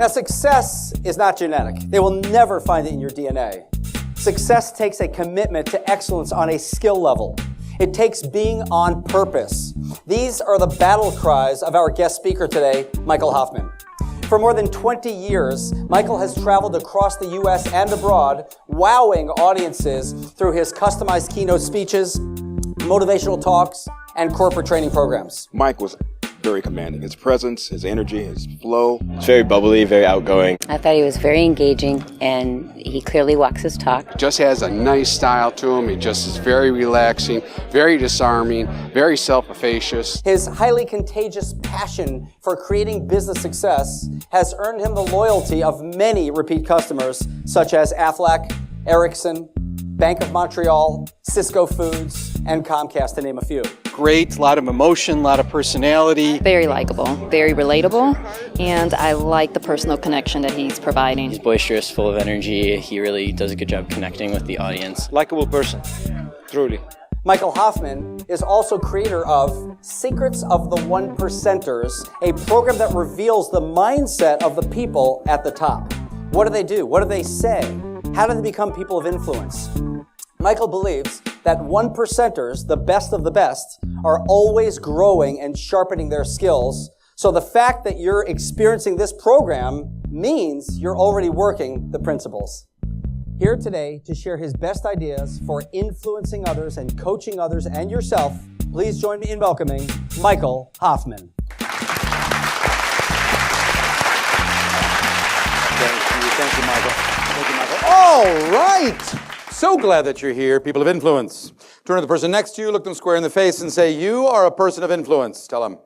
Now, success is not genetic. They will never find it in your DNA. Success takes a commitment to excellence on a skill level. It takes being on purpose. These are the battle cries of our guest speaker today, Michael Hoffman. For more than 20 years, Michael has traveled across the U.S. and abroad, wowing audiences through his customized keynote speeches, motivational talks, and corporate training programs. Mike was very commanding. His presence, his energy, his flow. He's very bubbly, very outgoing. I thought he was very engaging, and he clearly walks his talk. Just has a nice style to him. He just is very relaxing, very disarming, very self-effacious. His highly contagious passion for creating business success has earned him the loyalty of many repeat customers, such as Aflac, Ericsson, Bank of Montreal, Cisco Foods, and Comcast, to name a few. Great, a lot of emotion, a lot of personality. Very likable, very relatable, and I like the personal connection that he's providing. He's boisterous, full of energy. He really does a good job connecting with the audience. Likeable person, truly. Michael Hoffman is also creator of Secrets of the One Percenters, a program that reveals the mindset of the people at the top. What do they do? What do they say? How do they become people of influence? Michael believes that one percenters, the best of the best, are always growing and sharpening their skills. So the fact that you're experiencing this program means you're already working the principles. Here today to share his best ideas for influencing others and coaching others and yourself, please join me in welcoming Michael Hoffman. Thank you, Michael. Thank you, Michael. All right. So glad that you're here, people of influence. Turn to the person next to you, look them square in the face, and say, you are a person of influence. Tell them.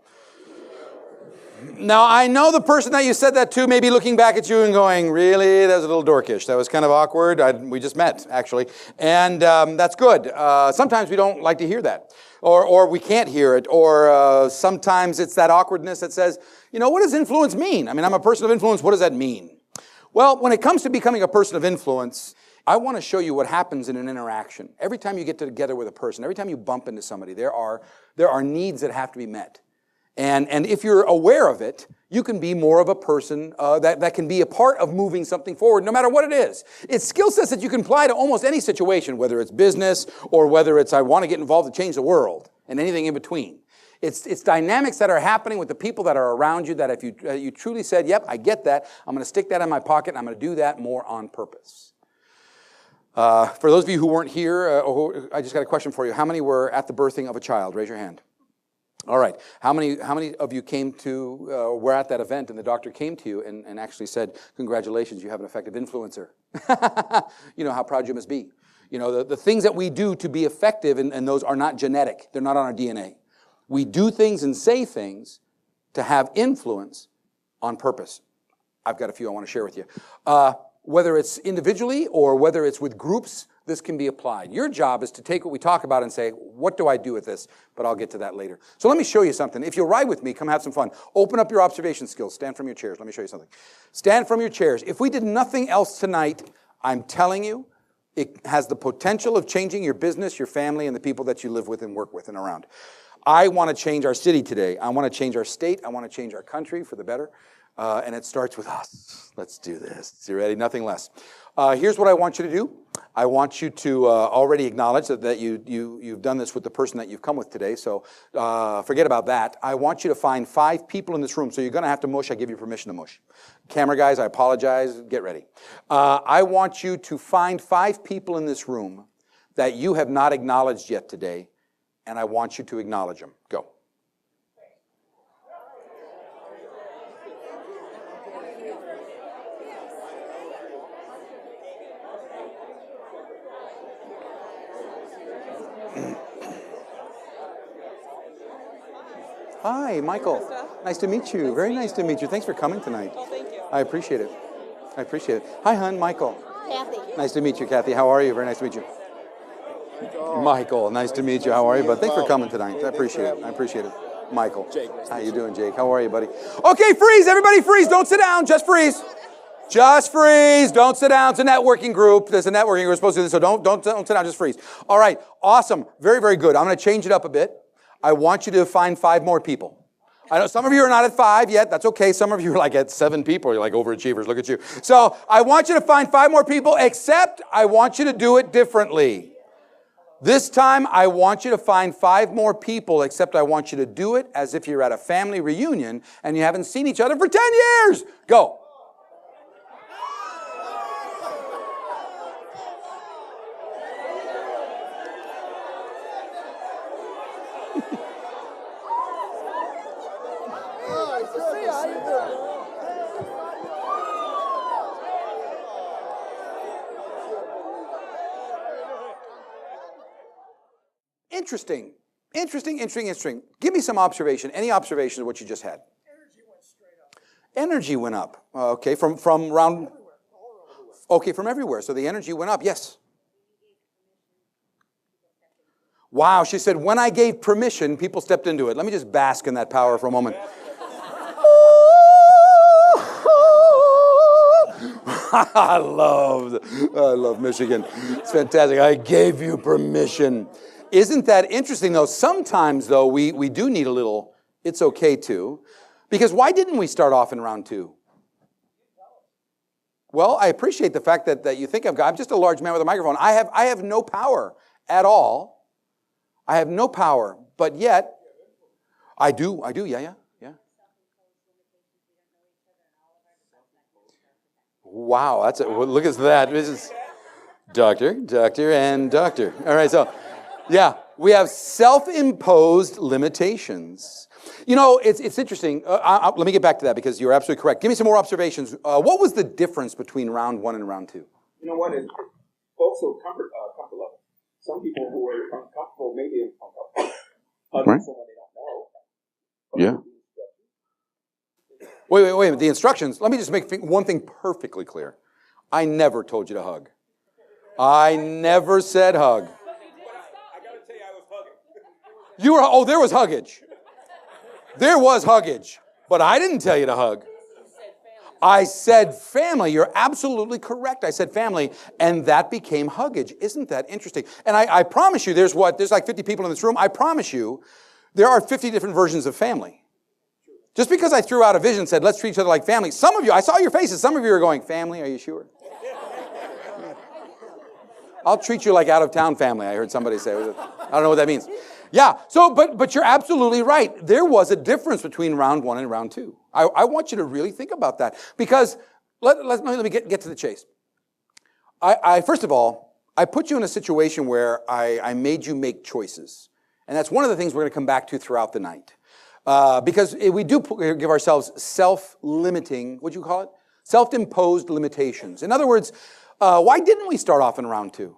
Now, I know the person that you said that to may be looking back at you and going, really? That was a little dorkish. That was kind of awkward. We just met, actually. And that's good. Sometimes we don't like to hear that. Or we can't hear it. Or sometimes it's that awkwardness that says, you know, what does influence mean? I mean, I'm a person of influence. What does that mean? Well, when it comes to becoming a person of influence, I want to show you what happens in an interaction. Every time you get together with a person, every time you bump into somebody, there are needs that have to be met. And if you're aware of it, you can be more of a person that can be a part of moving something forward, no matter what it is. It's skill sets that you can apply to almost any situation, whether it's business or whether it's I want to get involved to change the world and anything in between. It's dynamics that are happening with the people that are around you that if you truly said, yep, I get that, I'm going to stick that in my pocket and I'm going to do that more on purpose. For those of you who weren't here, I just got a question for you. How many were at the birthing of a child? Raise your hand. All right. How many of you were at that event and the doctor came to you and actually said, congratulations, you have an effective influencer? You know how proud you must be. You know, the things that we do to be effective, and those are not genetic. They're not on our DNA. We do things and say things to have influence on purpose. I've got a few I want to share with you. Whether it's individually or whether it's with groups, this can be applied. Your job is to take what we talk about and say, what do I do with this? But I'll get to that later. So let me show you something. If you'll ride with me, come have some fun. Open up your observation skills. Stand from your chairs. Let me show you something. Stand from your chairs. If we did nothing else tonight, I'm telling you, it has the potential of changing your business, your family, and the people that you live with and work with and around. I want to change our city today. I want to change our state. I want to change our country for the better. And it starts with us. Let's do this. You ready? Nothing less. Here's what I want you to do. I want you to already acknowledge that you've done this with the person that you've come with today. So forget about that. I want you to find 5 people in this room. So you're going to have to mush. I give you permission to mush. Camera guys, I apologize. Get ready. I want you to find 5 people in this room that you have not acknowledged yet today. And I want you to acknowledge them. Go. Hi, Michael. Nice to meet you. Very nice to meet you. Thanks for coming tonight. Oh, thank you. I appreciate it. I appreciate it. Hi, hon. Michael. Kathy. Nice to meet you, Kathy. How are you? Very nice to meet you. Michael, nice to meet you. How are you, bud? Thanks for coming tonight. I appreciate it. I appreciate it. Michael. Jake. How you doing, Jake? How are you, buddy? Okay, freeze. Everybody freeze. Don't sit down. Just freeze. Just freeze. Don't sit down. It's a networking group. There's a networking group. We're supposed to do this, so don't sit down. Just freeze. All right. Awesome. Very, very good. I'm going to change it up a bit. I want you to find 5 more people. I know some of you are not at 5 yet. That's okay. Some of you are like at 7 people. You're like overachievers. Look at you. So I want you to find 5 more people, except I want you to do it differently. This time, I want you to find 5 more people, except I want you to do it as if you're at a family reunion and you haven't seen each other for 10 years. Go. Interesting. Give me some observation. Any observation of what you just had? Energy went straight up. Energy went up. Okay, from round. Okay, from everywhere. So the energy went up. Yes. Wow, she said, when I gave permission, people stepped into it. Let me just bask in that power for a moment. I love Michigan. It's fantastic. I gave you permission. Isn't that interesting, though? Sometimes, though, we do need a little, it's okay to. Because why didn't we start off in round 2? Well, I appreciate the fact that you think I'm just a large man with a microphone. I have no power at all. I have no power, but yet, I do, yeah. Wow, look at that. This is doctor, and doctor. All right, so, yeah, we have self-imposed limitations. You know, it's interesting. Let me get back to that because you're absolutely correct. Give me some more observations. What was the difference between round 1 and round 2? You know what? It's also comfort level. Some people who are uncomfortable may be uncomfortable. Right. Someone they don't know. Yeah. Wait. The instructions. Let me just make one thing perfectly clear. I never told you to hug. I never said hug. I got to tell you, I was hugging. There was huggage. There was huggage. But I didn't tell you to hug. I said family. You're absolutely correct. I said family, and that became huggage. Isn't that interesting? And I promise you, there's like 50 people in this room. I promise you, there are 50 different versions of family. Just because I threw out a vision and said, let's treat each other like family. Some of you, I saw your faces. Some of you are going, family, are you sure? I'll treat you like out-of-town family, I heard somebody say. I don't know what that means. Yeah, so, but you're absolutely right. There was a difference between round 1 and round 2. I want you to really think about that. Because, let me get to the chase. First of all, I put you in a situation where I made you make choices. And that's one of the things we're going to come back to throughout the night. Because we do give ourselves self-limiting, what'd you call it? Self-imposed limitations. In other words, why didn't we start off in round 2?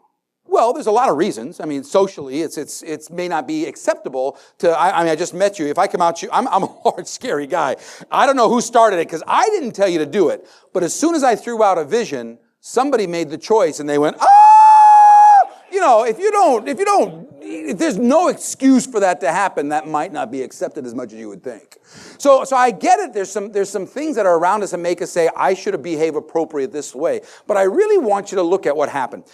Well, there's a lot of reasons. I mean, socially, it may not be acceptable to, I just met you. If I come out to you, I'm a large, scary guy. I don't know who started it because I didn't tell you to do it. But as soon as I threw out a vision, somebody made the choice and they went, ah! You know, if there's no excuse for that to happen, that might not be accepted as much as you would think. So I get it. There's some things that are around us that make us say, I should have behaved appropriate this way. But I really want you to look at what happened.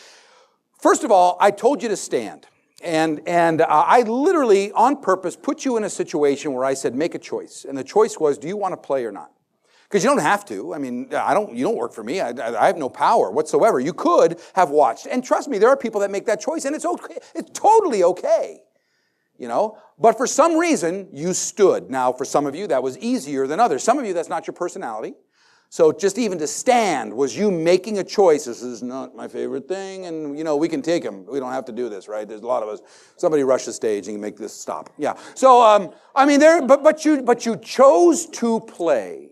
First of all, I told you to stand. And I literally, on purpose, put you in a situation where I said, make a choice. And the choice was, do you want to play or not? Because you don't have to. I mean, you don't work for me. I have no power whatsoever. You could have watched. And trust me, there are people that make that choice, and it's okay. It's totally okay. You know? But for some reason, you stood. Now, for some of you, that was easier than others. Some of you, that's not your personality. So just even to stand was you making a choice. This is not my favorite thing, and, you know, we can take them. We don't have to do this, right? There's a lot of us. Somebody rush the stage and you make this stop. Yeah. So, I mean, but you chose to play.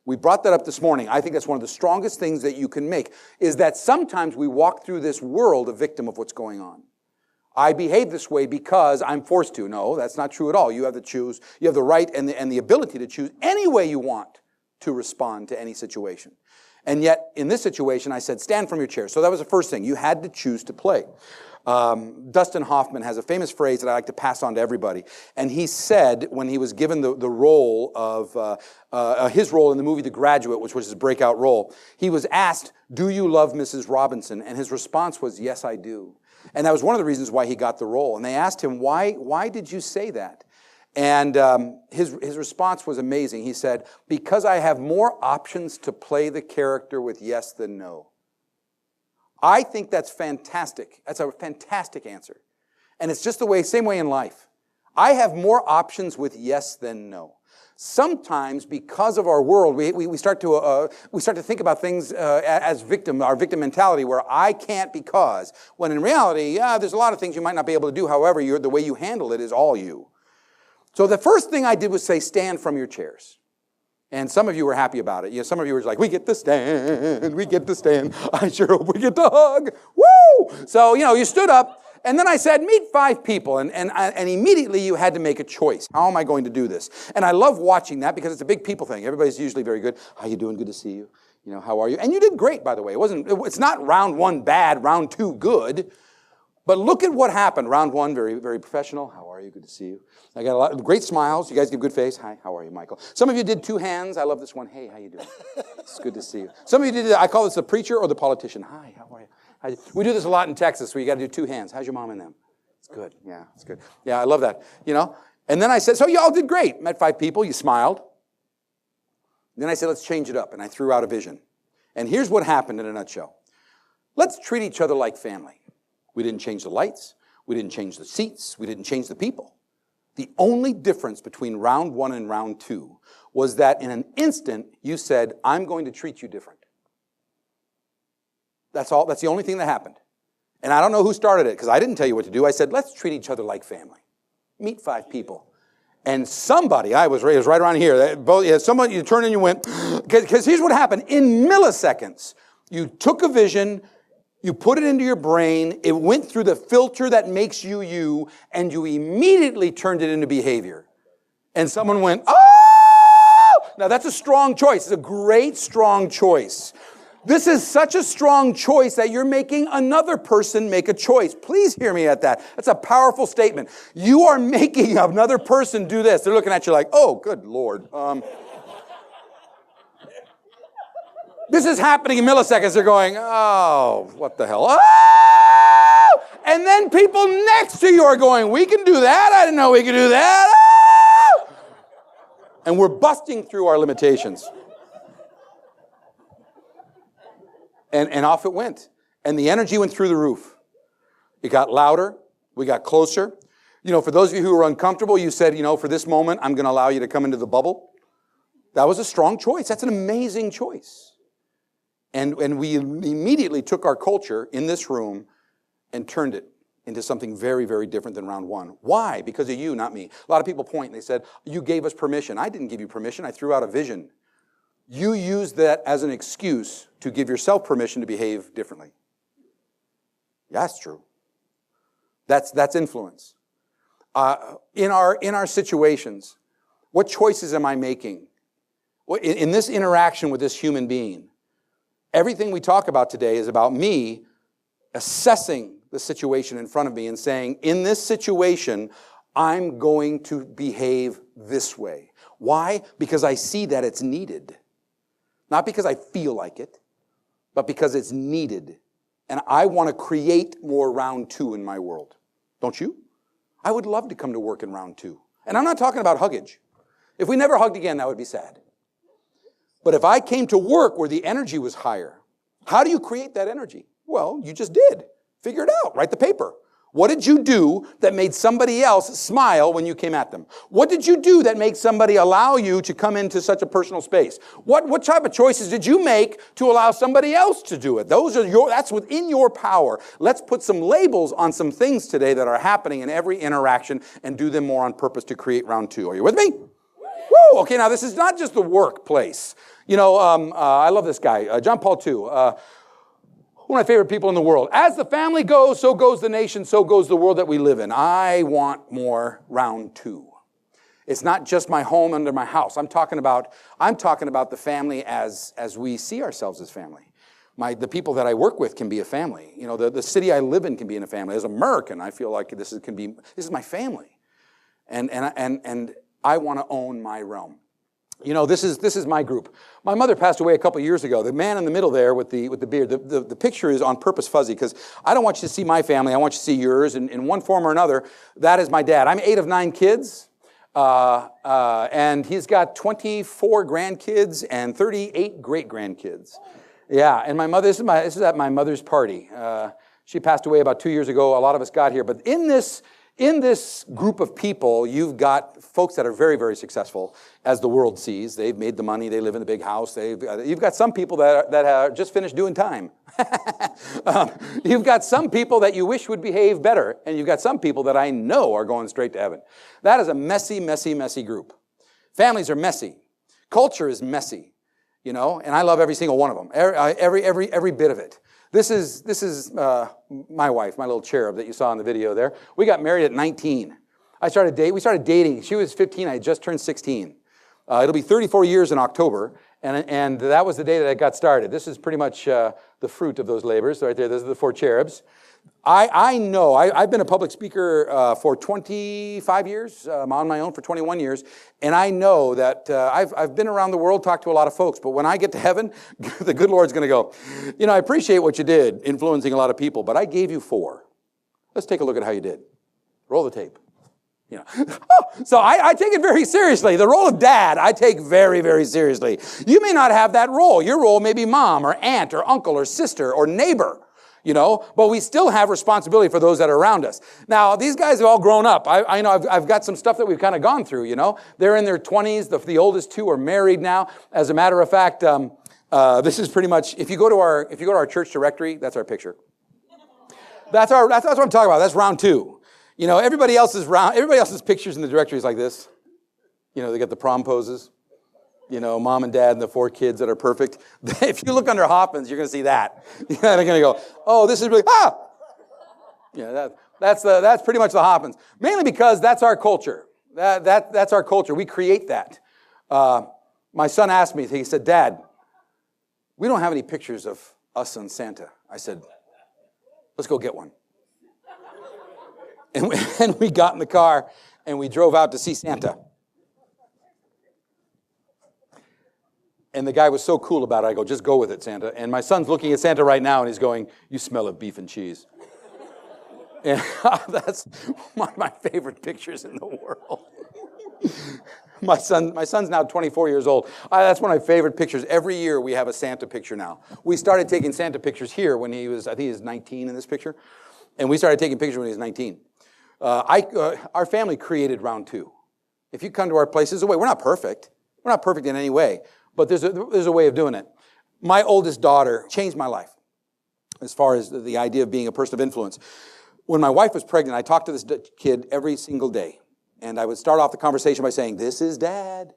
We brought that up this morning. I think that's one of the strongest things that you can make, is that sometimes we walk through this world a victim of what's going on. I behave this way because I'm forced to. No, that's not true at all. You have to choose. You have the right and the ability to choose any way you want to respond to any situation. And yet, in this situation, I said, stand from your chair. So that was the first thing. You had to choose to play. Dustin Hoffman has a famous phrase that I like to pass on to everybody. And he said, when he was given the role of, his role in the movie The Graduate, which was his breakout role, he was asked, do you love Mrs. Robinson? And his response was, yes, I do. And that was one of the reasons why he got the role. And they asked him, why did you say that? And his response was amazing. He said, because I have more options to play the character with yes than no. I think that's fantastic. That's a fantastic answer. And it's just the same way in life. I have more options with yes than no. Sometimes, because of our world, we start to think about things as our victim mentality, where I can't because, when in reality, there's a lot of things you might not be able to do. However, the way you handle it is all you. So the first thing I did was say, stand from your chairs. And some of you were happy about it. Some of you were like, we get to stand, we get to stand. I sure hope we get to hug. Woo! So, you stood up. And then I said, meet 5 people, and immediately you had to make a choice. How am I going to do this? And I love watching that because it's a big people thing. Everybody's usually very good. How you doing? Good to see you. How are you? And you did great, by the way. It's not round 1 bad, round 2 good. But look at what happened. Round 1, very, very professional. How are you? Good to see you. I got a lot of great smiles. You guys give good face. Hi, how are you, Michael? Some of you did 2 hands. I love this one. Hey, how you doing? It's good to see you. Some of you did, I call this the preacher or the politician. Hi, how are you? We do this a lot in Texas, where you got to do 2 hands. How's your mom and them? It's good. Yeah, it's good. Yeah, I love that. And then I said, so y'all did great. Met 5 people. You smiled. Then I said, let's change it up. And I threw out a vision. And here's what happened in a nutshell. Let's treat each other like family. We didn't change the lights. We didn't change the seats. We didn't change the people. The only difference between round 1 and round 2 was that in an instant, you said, I'm going to treat you different. That's all. That's the only thing that happened. And I don't know who started it, because I didn't tell you what to do. I said, let's treat each other like family. Meet 5 people. And somebody, it was right around here, somebody, you turned and you went, because here's what happened. In milliseconds, you took a vision, you put it into your brain, it went through the filter that makes you you, and you immediately turned it into behavior. And someone went, oh! Now that's a strong choice. It's a great, strong choice. This is such a strong choice that you're making another person make a choice. Please hear me at that. That's a powerful statement. You are making another person do this. They're looking at you like, oh, good Lord. This is happening in milliseconds. They're going, oh, what the hell? Oh! And then people next to you are going, we can do that. I didn't know we could do that. Oh! And we're busting through our limitations. And off it went. And the energy went through the roof. It got louder. We got closer. For those of you who were uncomfortable, you said, for this moment, I'm going to allow you to come into the bubble. That was a strong choice. That's an amazing choice. And we immediately took our culture in this room and turned it into something very, very different than round 1. Why? Because of you, not me. A lot of people point and they said, you gave us permission. I didn't give you permission. I threw out a vision. You used that as an excuse to give yourself permission to behave differently. Yeah, that's true. That's influence. In our situations, what choices am I making? In this interaction with this human being, everything we talk about today is about me assessing the situation in front of me and saying, in this situation, I'm going to behave this way. Why? Because I see that it's needed. Not because I feel like it, but because it's needed. And I want to create more round 2 in my world. Don't you? I would love to come to work in round 2. And I'm not talking about huggage. If we never hugged again, that would be sad. But if I came to work where the energy was higher, how do you create that energy? Well, you just did. Figure it out. Write the paper. What did you do that made somebody else smile when you came at them? What did you do that made somebody allow you to come into such a personal space? What type of choices did you make to allow somebody else to do it? That's within your power. Let's put some labels on some things today that are happening in every interaction and do them more on purpose to create round 2. Are you with me? Woo! Okay, now this is not just the workplace. I love this guy, John Paul II. One of my favorite people in the world. As the family goes, so goes the nation, so goes the world that we live in. I want more round 2. It's not just my home under my house. I'm talking about the family as we see ourselves as family. The people that I work with can be a family. The city I live in can be in a family. As an American, I feel like this is my family. And I want to own my realm. This is my group. My mother passed away a couple years ago. The man in the middle there with the beard, the picture is on purpose fuzzy because I don't want you to see my family. I want you to see yours. And in one form or another, that is my dad. I'm 8 of 9 kids. And he's got 24 grandkids and 38 great-grandkids. Yeah, and my mother, this is at my mother's party. She passed away about 2 years ago. A lot of us got here. But in this group of people, you've got folks that are very, very successful, as the world sees. They've made the money. They live in a big house. You've got some people that have just finished doing time. You've got some people that you wish would behave better, and you've got some people that I know are going straight to heaven. That is a messy, messy, messy group. Families are messy. Culture is messy, you know, and I love every single one of them, every bit of it. This is my wife, my little cherub that you saw in the video there. We got married at 19. We started dating. She was 15. I had just turned 16. It'll be 34 years in October, and that was the day that I got started. This is pretty much the fruit of those labors right there. Those are the 4 cherubs. I know, I've been a public speaker for 25 years. I'm on my own for 21 years. And I know that I've been around the world, talked to a lot of folks. But when I get to heaven, the good Lord's going to go, you know, I appreciate what you did, influencing a lot of people, but I gave you 4. Let's take a look at how you did. Roll the tape. You know, so I take it very seriously. The role of dad, I take very, very seriously. You may not have that role. Your role may be mom or aunt or uncle or sister or neighbor. You know, but we still have responsibility for those that are around us. Now, these guys have all grown up. I know I've got some stuff that we've kind of gone through, you know. They're in their 20s. The oldest 2 are married now. As a matter of fact, this is pretty much, if you go to our church directory, that's our picture. That's what I'm talking about. That's round 2. You know, everybody else's pictures in the directory is like this. You know, they got the prom poses. You know, mom and dad and the 4 kids that are perfect. If you look under Hoffman's, you're going to see that. They're going to go, oh, this is really, Yeah, that's pretty much the Hoffman's. Mainly because that's our culture. That's our culture. We create that. My son asked me, he said, Dad, we don't have any pictures of us and Santa. I said, let's go get one. And we got in the car and we drove out to see Santa. And the guy was so cool about it. I go, just go with it, Santa. And my son's looking at Santa right now, and he's going, you smell of beef and cheese. And that's one of my favorite pictures in the world. My son's now 24 years old. That's one of my favorite pictures. Every year we have a Santa picture now. We started taking Santa pictures here when he was, I think he was 19 in this picture. And we started taking pictures when he was 19. Our family created round 2. If you come to our place, there's a way. We're not perfect. We're not perfect in any way. But there's a way of doing it. My oldest daughter changed my life as far as the idea of being a person of influence. When my wife was pregnant, I talked to this kid every single day. And I would start off the conversation by saying, this is Dad.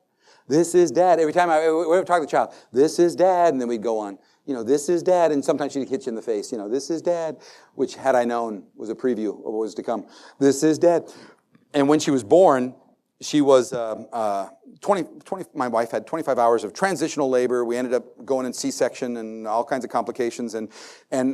This is Dad. Every time I would talk to the child, this is Dad. And then we'd go on, you know, this is Dad. And sometimes she'd hit you in the face, you know, this is Dad, which had I known was a preview of what was to come. This is Dad. And when she was born, she was my wife had 25 hours of transitional labor. We ended up going in C-section and all kinds of complications. And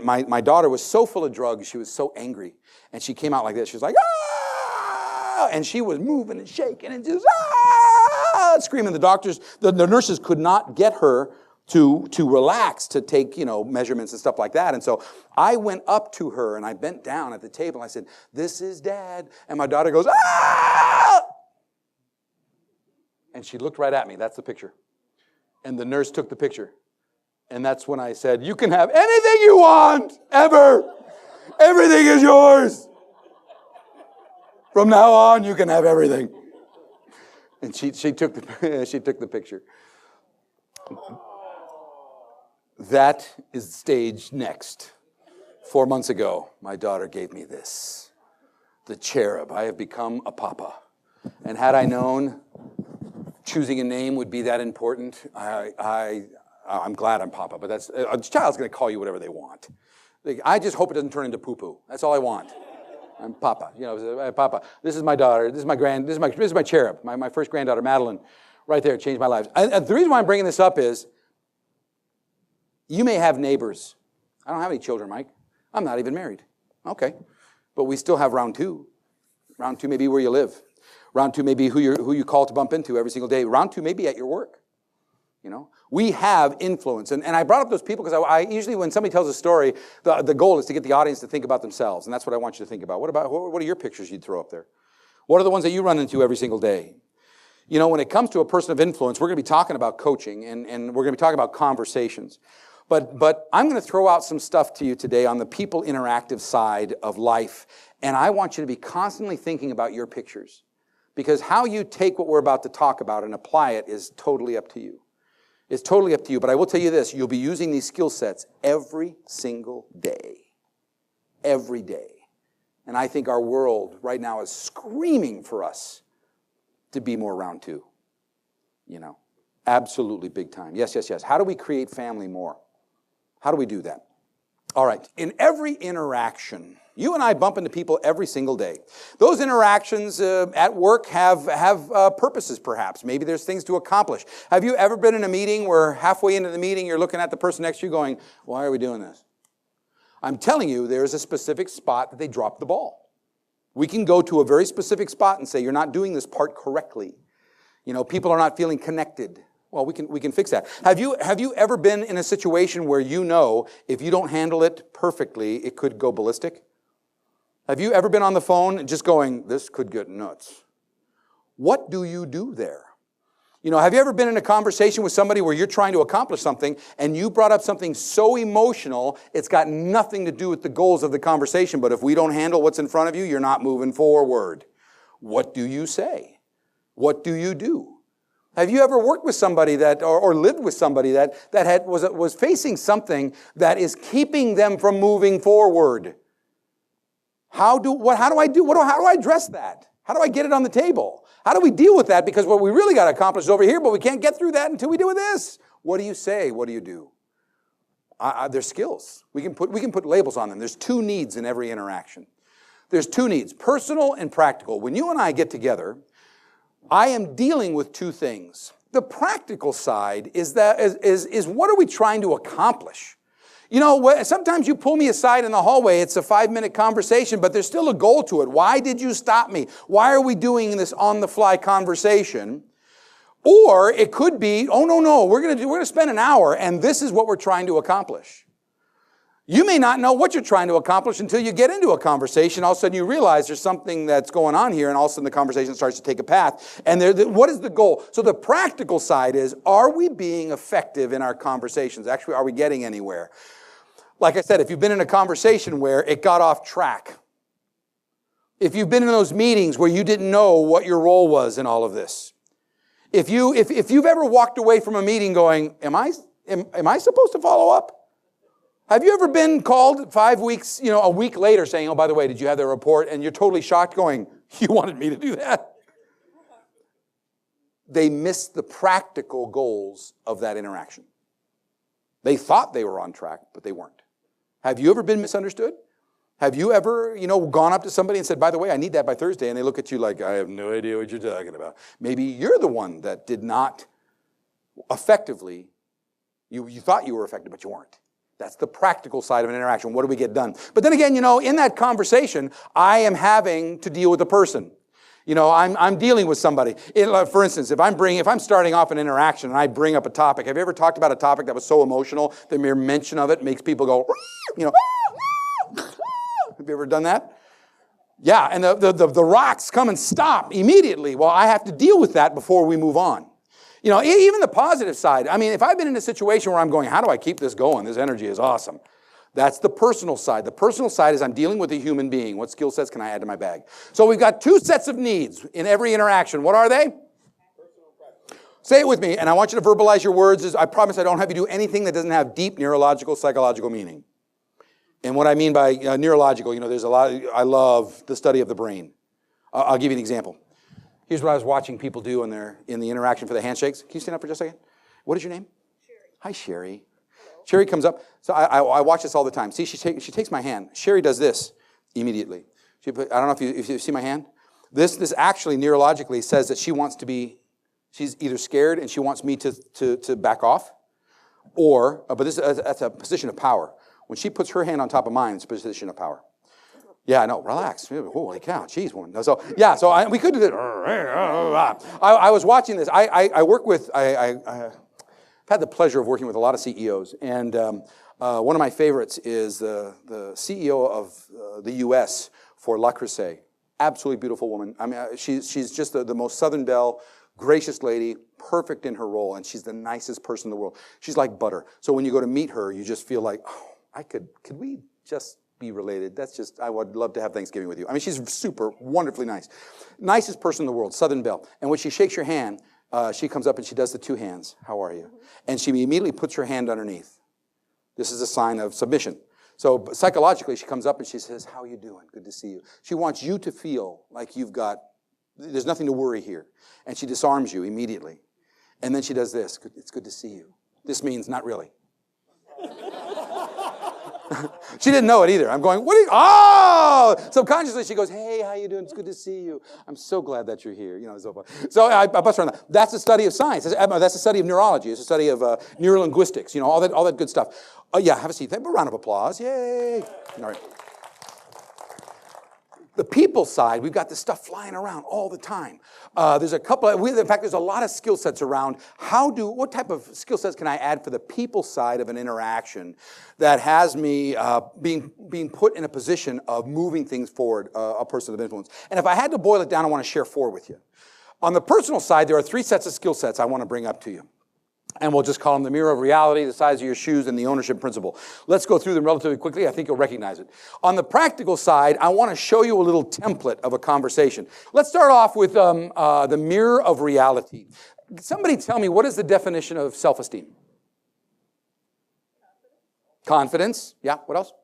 my daughter was so full of drugs. She was so angry. And she came out like this. She was like, ah! And she was moving and shaking and just, ah! Screaming. The nurses could not get her to relax, to take, you know, measurements and stuff like that. And so I went up to her and I bent down at the table. And I said, this is Dad. And my daughter goes, ah! And she looked right at me. That's the picture. And the nurse took the picture. And that's when I said, you can have anything you want, ever. Everything is yours. From now on, you can have everything. And she took the picture. That is staged next. 4 months ago, my daughter gave me this. The cherub. I have become a papa. And had I known choosing a name would be that important, I'm glad I'm Papa, but that's, a child's going to call you whatever they want. I just hope it doesn't turn into poo-poo. That's all I want. I'm Papa. You know, Papa. This is my daughter. This is my cherub. My first granddaughter, Madeline, right there, changed my life. And the reason why I'm bringing this up is, you may have neighbors. I don't have any children, Mike. I'm not even married. Okay. But we still have round 2. Round 2 may be where you live. Round 2 may be who you call to bump into every single day. Round 2 may be at your work. You know, we have influence. And I brought up those people because I usually, when somebody tells a story, the goal is to get the audience to think about themselves. And that's what I want you to think about. What are your pictures you'd throw up there? What are the ones that you run into every single day? You know, when it comes to a person of influence, we're going to be talking about coaching, and we're going to be talking about conversations. But I'm going to throw out some stuff to you today on the people interactive side of life, and I want you to be constantly thinking about your pictures, because how you take what we're about to talk about and apply it is totally up to you. It's totally up to you, but I will tell you this, you'll be using these skill sets every single day. Every day. And I think our world right now is screaming for us to be more round two. You know, absolutely big time. Yes, yes, yes. How do we create family more? How do we do that? All right. In every interaction, you and I bump into people every single day. Those interactions at work have purposes, perhaps. Maybe there's things to accomplish. Have you ever been in a meeting where halfway into the meeting you're looking at the person next to you going, why are we doing this? I'm telling you, there's a specific spot that they dropped the ball. We can go to a very specific spot and say, you're not doing this part correctly. You know, people are not feeling connected. Well, we can fix that. Have you ever been in a situation where you know if you don't handle it perfectly, it could go ballistic? Have you ever been on the phone and just going, this could get nuts? What do you do there? You know, have you ever been in a conversation with somebody where you're trying to accomplish something and you brought up something so emotional, it's got nothing to do with the goals of the conversation, but if we don't handle what's in front of you, you're not moving forward. What do you say? What do you do? Have you ever worked with somebody that, or lived with somebody that was facing something that is keeping them from moving forward? How do I address that? How do I get it on the table? How do we deal with that? Because what we really got to accomplish is over here, but we can't get through that until we do this. What do you say? What do you do? There's skills. We can put labels on them. There's two needs in every interaction. There's two needs, personal and practical. When you and I get together, I am dealing with two things. The practical side is what are we trying to accomplish? You know, sometimes you pull me aside in the hallway, it's a 5-minute conversation, but there's still a goal to it. Why did you stop me? Why are we doing this on-the-fly conversation? Or it could be, oh, no, we're going to spend an hour, and this is what we're trying to accomplish. You may not know what you're trying to accomplish until you get into a conversation. All of a sudden you realize there's something that's going on here, and all of a sudden the conversation starts to take a path. And what is the goal? So the practical side is, are we being effective in our conversations? Actually, are we getting anywhere? Like I said, if you've been in a conversation where it got off track, if you've been in those meetings where you didn't know what your role was in all of this, if you've ever walked away from a meeting going, am I supposed to follow up? Have you ever been called 5 weeks, a week later saying, oh, by the way, did you have the report? And you're totally shocked going, you wanted me to do that? They missed the practical goals of that interaction. They thought they were on track, but they weren't. Have you ever been misunderstood? Have you ever, gone up to somebody and said, by the way, I need that by Thursday, and they look at you like, I have no idea what you're talking about. Maybe you're the one that did not effectively, you thought you were effective, but you weren't. That's the practical side of an interaction. What do we get done? But then again, in that conversation, I am having to deal with the person. I'm dealing with somebody. For instance, if I'm starting off an interaction and I bring up a topic, have you ever talked about a topic that was so emotional, the mere mention of it makes people go, have you ever done that? Yeah, and the rocks come and stop immediately. Well, I have to deal with that before we move on. Even the positive side. I mean, if I've been in a situation where I'm going, how do I keep this going? This energy is awesome. That's the personal side. The personal side is I'm dealing with a human being. What skill sets can I add to my bag? So we've got two sets of needs in every interaction. What are they? Say it with me, and I want you to verbalize your words. I promise I don't have you do anything that doesn't have deep neurological, psychological meaning. And what I mean by neurological, there's a lot. I love the study of the brain. I'll give you an example. Here's what I was watching people do in the interaction for the handshakes. Can you stand up for just a second? What is your name? Sherry. Hi, Sherry. Hello. Sherry comes up. So I watch this all the time. See, she takes my hand. Sherry does this immediately. I don't know if you see my hand. This actually neurologically says that she's either scared and she wants me to back off, but that's a position of power. When she puts her hand on top of mine, it's a position of power. Yeah, I know. Relax. Holy cow. Jeez, woman. So we could do this. I was watching this. I work with, I've had the pleasure of working with a lot of CEOs. And one of my favorites is the CEO of the U.S. for La Creuset. Absolutely beautiful woman. I mean, she's just the most Southern belle, gracious lady, perfect in her role, and she's the nicest person in the world. She's like butter. So when you go to meet her, you just feel like, oh, could we just be related? I would love to have Thanksgiving with you. I mean, she's super, wonderfully nice. Nicest person in the world, Southern Belle. And when she shakes your hand, she comes up and she does the 2 hands. How are you? And she immediately puts her hand underneath. This is a sign of submission. So psychologically, she comes up and she says, how are you doing? Good to see you. She wants you to feel like there's nothing to worry here. And she disarms you immediately. And then she does this. It's good to see you. This means not really. She didn't know it either. I'm going, subconsciously she goes, hey, how you doing? It's good to see you. I'm so glad that you're here. So forth. So I bust around that. That's a study of science. That's a study of neurology. It's a study of neurolinguistics, all that good stuff. Yeah, have a seat. A round of applause. Yay. All right. The people side, we've got this stuff flying around all the time. There's a couple, in fact, there's a lot of skill sets around what type of skill sets can I add for the people side of an interaction that has me being put in a position of moving things forward, a person of influence. And if I had to boil it down, I want to share 4 with you. On the personal side, there are 3 sets of skill sets I want to bring up to you. And we'll just call them the mirror of reality, the size of your shoes, and the ownership principle. Let's go through them relatively quickly. I think you'll recognize it. On the practical side, I want to show you a little template of a conversation. Let's start off with the mirror of reality. Somebody tell me, what is the definition of self-esteem? Confidence. Yeah, what else?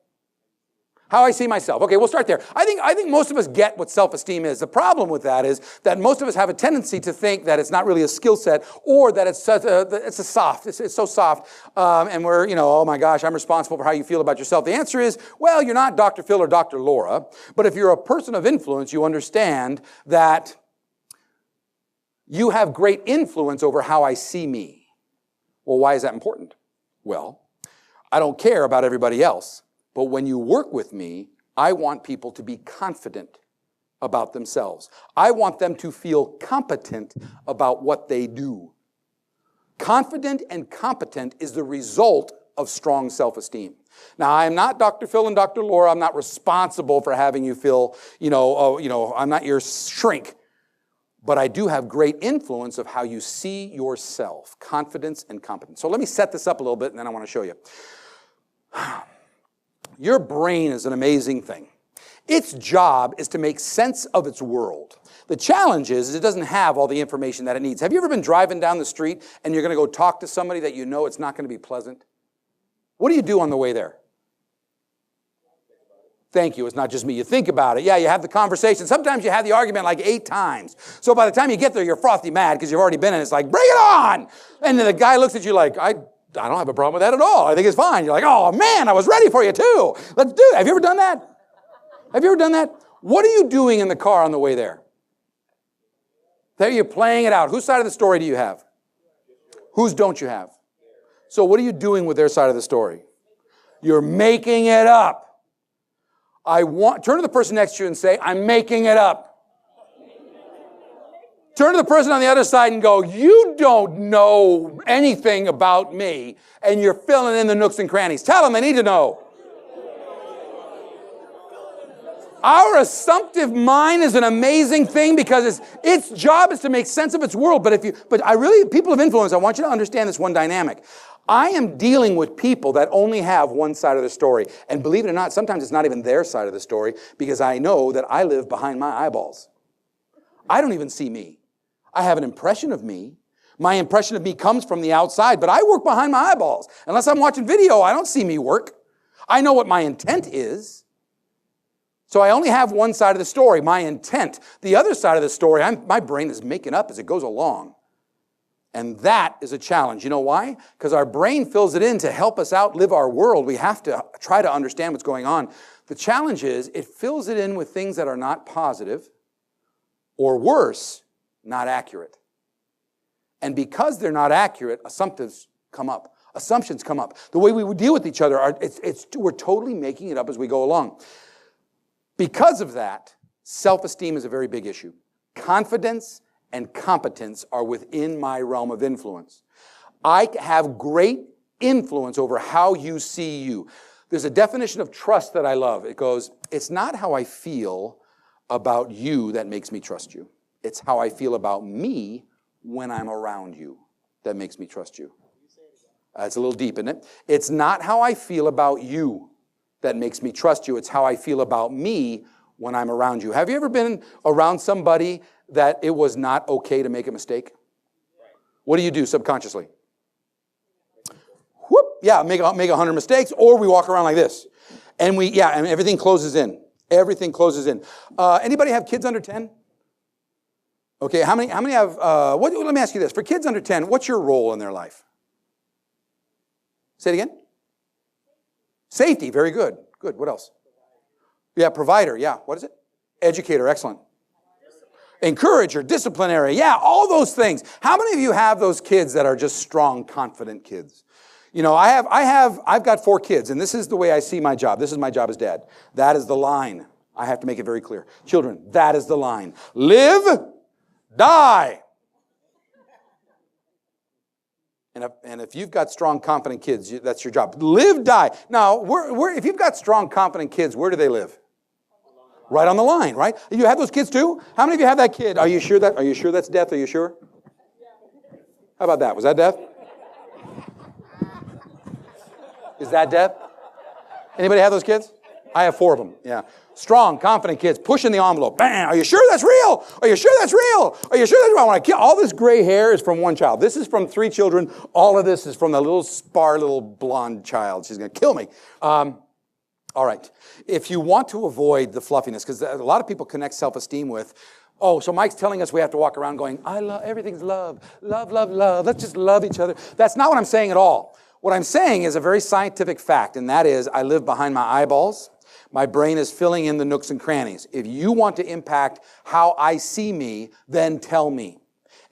How I see myself. Okay, we'll start there. I think most of us get what self-esteem is. The problem with that is that most of us have a tendency to think that it's not really a skill set, or that it's so soft, and we're, oh my gosh, I'm responsible for how you feel about yourself. The answer is, well, you're not Dr. Phil or Dr. Laura, but if you're a person of influence, you understand that you have great influence over how I see me. Well, why is that important? Well, I don't care about everybody else. But when you work with me, I want people to be confident about themselves. I want them to feel competent about what they do. Confident and competent is the result of strong self-esteem. Now, I am not Dr. Phil and Dr. Laura. I'm not responsible for having you feel, I'm not your shrink. But I do have great influence of how you see yourself, confidence and competence. So let me set this up a little bit, and then I want to show you. Your brain is an amazing thing. Its job is to make sense of its world. The challenge is it doesn't have all the information that it needs. Have you ever been driving down the street and you're going to go talk to somebody that you know it's not going to be pleasant? What do you do on the way there? Thank you. It's not just me. You think about it. Yeah, you have the conversation. Sometimes you have the argument like 8 times. So by the time you get there, you're frothy mad because you've already been in it. It's like, bring it on! And then the guy looks at you like, I don't have a problem with that at all. I think it's fine. You're like, oh man, I was ready for you too. Let's do it. Have you ever done that? Have you ever done that? What are you doing in the car on the way there? There you're playing it out. Whose side of the story do you have? Whose don't you have? So what are you doing with their side of the story? You're making it up. Turn to the person next to you and say, I'm making it up. Turn to the person on the other side and go, you don't know anything about me, and you're filling in the nooks and crannies. Tell them they need to know. Our assumptive mind is an amazing thing because its job is to make sense of its world. People of influence, I want you to understand this one dynamic. I am dealing with people that only have one side of the story. And believe it or not, sometimes it's not even their side of the story because I know that I live behind my eyeballs. I don't even see me. I have an impression of me. My impression of me comes from the outside, but I work behind my eyeballs. Unless I'm watching video, I don't see me work. I know what my intent is. So I only have one side of the story, my intent. The other side of the story, my brain is making up as it goes along. And that is a challenge. You know why? Because our brain fills it in to help us out live our world. We have to try to understand what's going on. The challenge is it fills it in with things that are not positive, or worse, not accurate. And because they're not accurate, assumptions come up. The way we would deal with each other, we're totally making it up as we go along. Because of that, self-esteem is a very big issue. Confidence and competence are within my realm of influence. I have great influence over how you see you. There's a definition of trust that I love. It goes, it's not how I feel about you that makes me trust you. It's how I feel about me when I'm around you that makes me trust you. It's a little deep, isn't it? It's not how I feel about you that makes me trust you. It's how I feel about me when I'm around you. Have you ever been around somebody that it was not okay to make a mistake? What do subconsciously? Whoop, yeah, make 100 mistakes, or we walk around like this. And and everything closes in. Everything closes in. Anybody have kids under 10? Okay, how many have, let me ask you this. For kids under 10, what's your role in their life? Say it again. Safety, very good. Good, what else? Yeah, provider, yeah. What is it? Educator, excellent. Encourager, disciplinary, yeah, all those things. How many of you have those kids that are just strong, confident kids? You know, I've got 4 kids, and this is the way I see my job. This is my job as dad. That is the line. I have to make it very clear. Children, that is the line. Live, die. And if you've got strong, confident kids, that's your job. Live, die. Now, if you've got strong, confident kids, where do they live? Right on the line, right? You have those kids too? How many of you have that kid? Are you sure that's death? Are you sure? How about that? Was that death? Is that death? Anybody have those kids? I have 4 of them, yeah. Strong, confident kids, pushing the envelope. Bam! Are you sure that's real? Are you sure that's real? Are you sure that's real? I want to kill. All this gray hair is from one child. This is from 3 children. All of this is from the little blonde child. She's going to kill me. All right. If you want to avoid the fluffiness, because a lot of people connect self-esteem with, oh, so Mike's telling us we have to walk around going, I love, everything's love. Love, love, love. Let's just love each other. That's not what I'm saying at all. What I'm saying is a very scientific fact, and that is I live behind my eyeballs. My brain is filling in the nooks and crannies. If you want to impact how I see me, then tell me.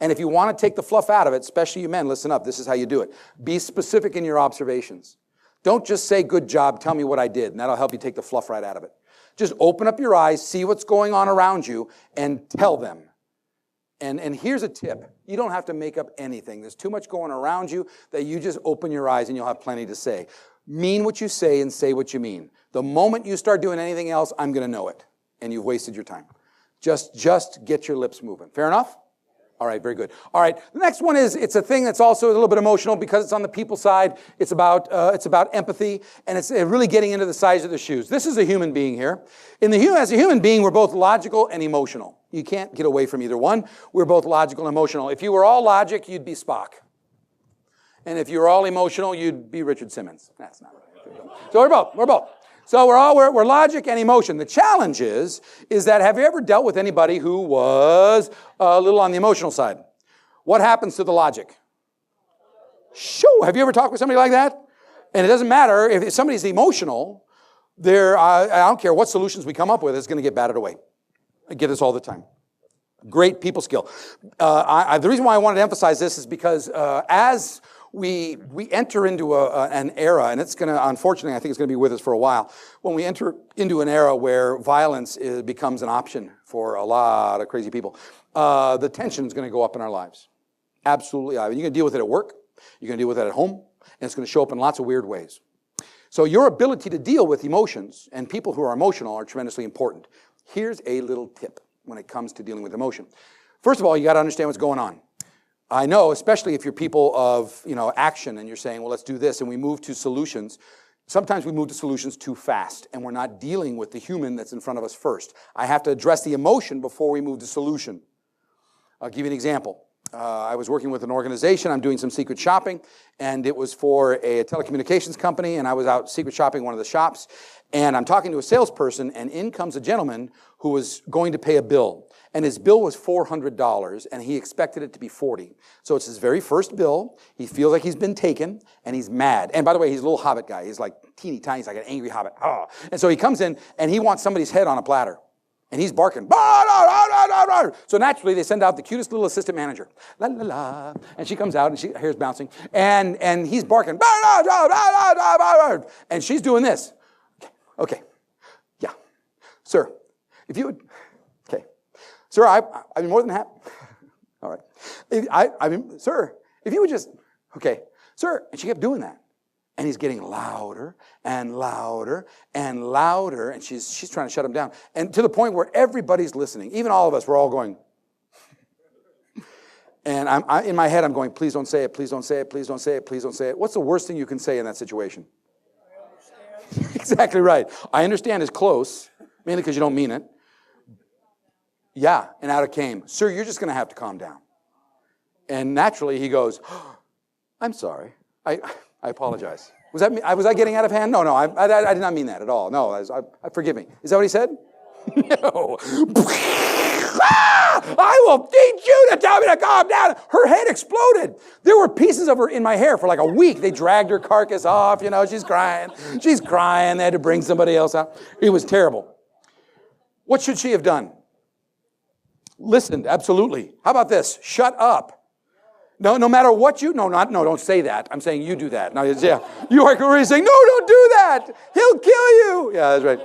And if you want to take the fluff out of it, especially you men, listen up. This is how you do it. Be specific in your observations. Don't just say, good job, tell me what I did, and that'll help you take the fluff right out of it. Just open up your eyes, see what's going on around you, and tell them. And here's a tip. You don't have to make up anything. There's too much going around you that you just open your eyes and you'll have plenty to say. Mean what you say and say what you mean. The moment you start doing anything else, I'm going to know it. And you've wasted your time. Just get your lips moving. Fair enough? All right, very good. All right, the next one is, it's a thing that's also a little bit emotional because it's on the people side. It's about empathy, and it's really getting into the size of the shoes. This is a human being here. As a human being, we're both logical and emotional. You can't get away from either one. We're both logical and emotional. If you were all logic, you'd be Spock. And if you were all emotional, you'd be Richard Simmons. That's not right. So we're both. So we're logic and emotion. The challenge is that have you ever dealt with anybody who was a little on the emotional side? What happens to the logic? Shoo! Have you ever talked with somebody like that? And it doesn't matter if somebody's emotional. I don't care what solutions we come up with, it's going to get batted away. I get this all the time. Great people skill. The reason why I wanted to emphasize this is because as we enter into an era, and it's going to, unfortunately, I think it's going to be with us for a while, when we enter into an era where violence becomes an option for a lot of crazy people, the tension is going to go up in our lives. Absolutely. You're going to deal with it at work, you're going to deal with it at home, and it's going to show up in lots of weird ways. So your ability to deal with emotions and people who are emotional are tremendously important. Here's a little tip when it comes to dealing with emotion. First of all, you got to understand what's going on. I know, especially if you're people of, action and you're saying, well, let's do this, and we move to solutions. Sometimes we move to solutions too fast, and we're not dealing with the human that's in front of us first. I have to address the emotion before we move to solution. I'll give you an example. I was working with an organization. I'm doing some secret shopping, and it was for a telecommunications company, and I was out secret shopping one of the shops, and I'm talking to a salesperson, and in comes a gentleman who was going to pay a bill. And his bill was $400, and he expected it to be $40. So it's his very first bill. He feels like he's been taken, and he's mad. And by the way, he's a little hobbit guy. He's like teeny tiny. He's like an angry hobbit. Oh. And so he comes in, and he wants somebody's head on a platter. And he's barking. So naturally, they send out the cutest little assistant manager. La, la, la. And she comes out, and her hair's bouncing. And he's barking. And she's doing this. Okay. Yeah. Sir, if you would... Sir, I'd be more than happy. All right. Sir, if you would just, okay. Sir, and she kept doing that. And he's getting louder and louder and louder, and she's trying to shut him down. And to the point where everybody's listening, even all of us, we're all going. And in my head, I'm going, please don't say it, please don't say it, please don't say it, please don't say it. What's the worst thing you can say in that situation? Exactly right. I understand is close, mainly because you don't mean it. Yeah, and out it came. Sir, you're just going to have to calm down. And naturally, he goes, oh, I'm sorry. I apologize. Was I getting out of hand? No, I did not mean that at all. No, forgive me. Is that what he said? No. I will teach you to tell me to calm down. Her head exploded. There were pieces of her in my hair for like a week. They dragged her carcass off. She's crying. She's crying. They had to bring somebody else out. It was terrible. What should she have done? Listened, absolutely. How about this? Shut up. No matter what don't say that. I'm saying you do that. No, yeah. You are already saying, no, don't do that. He'll kill you. Yeah, that's right.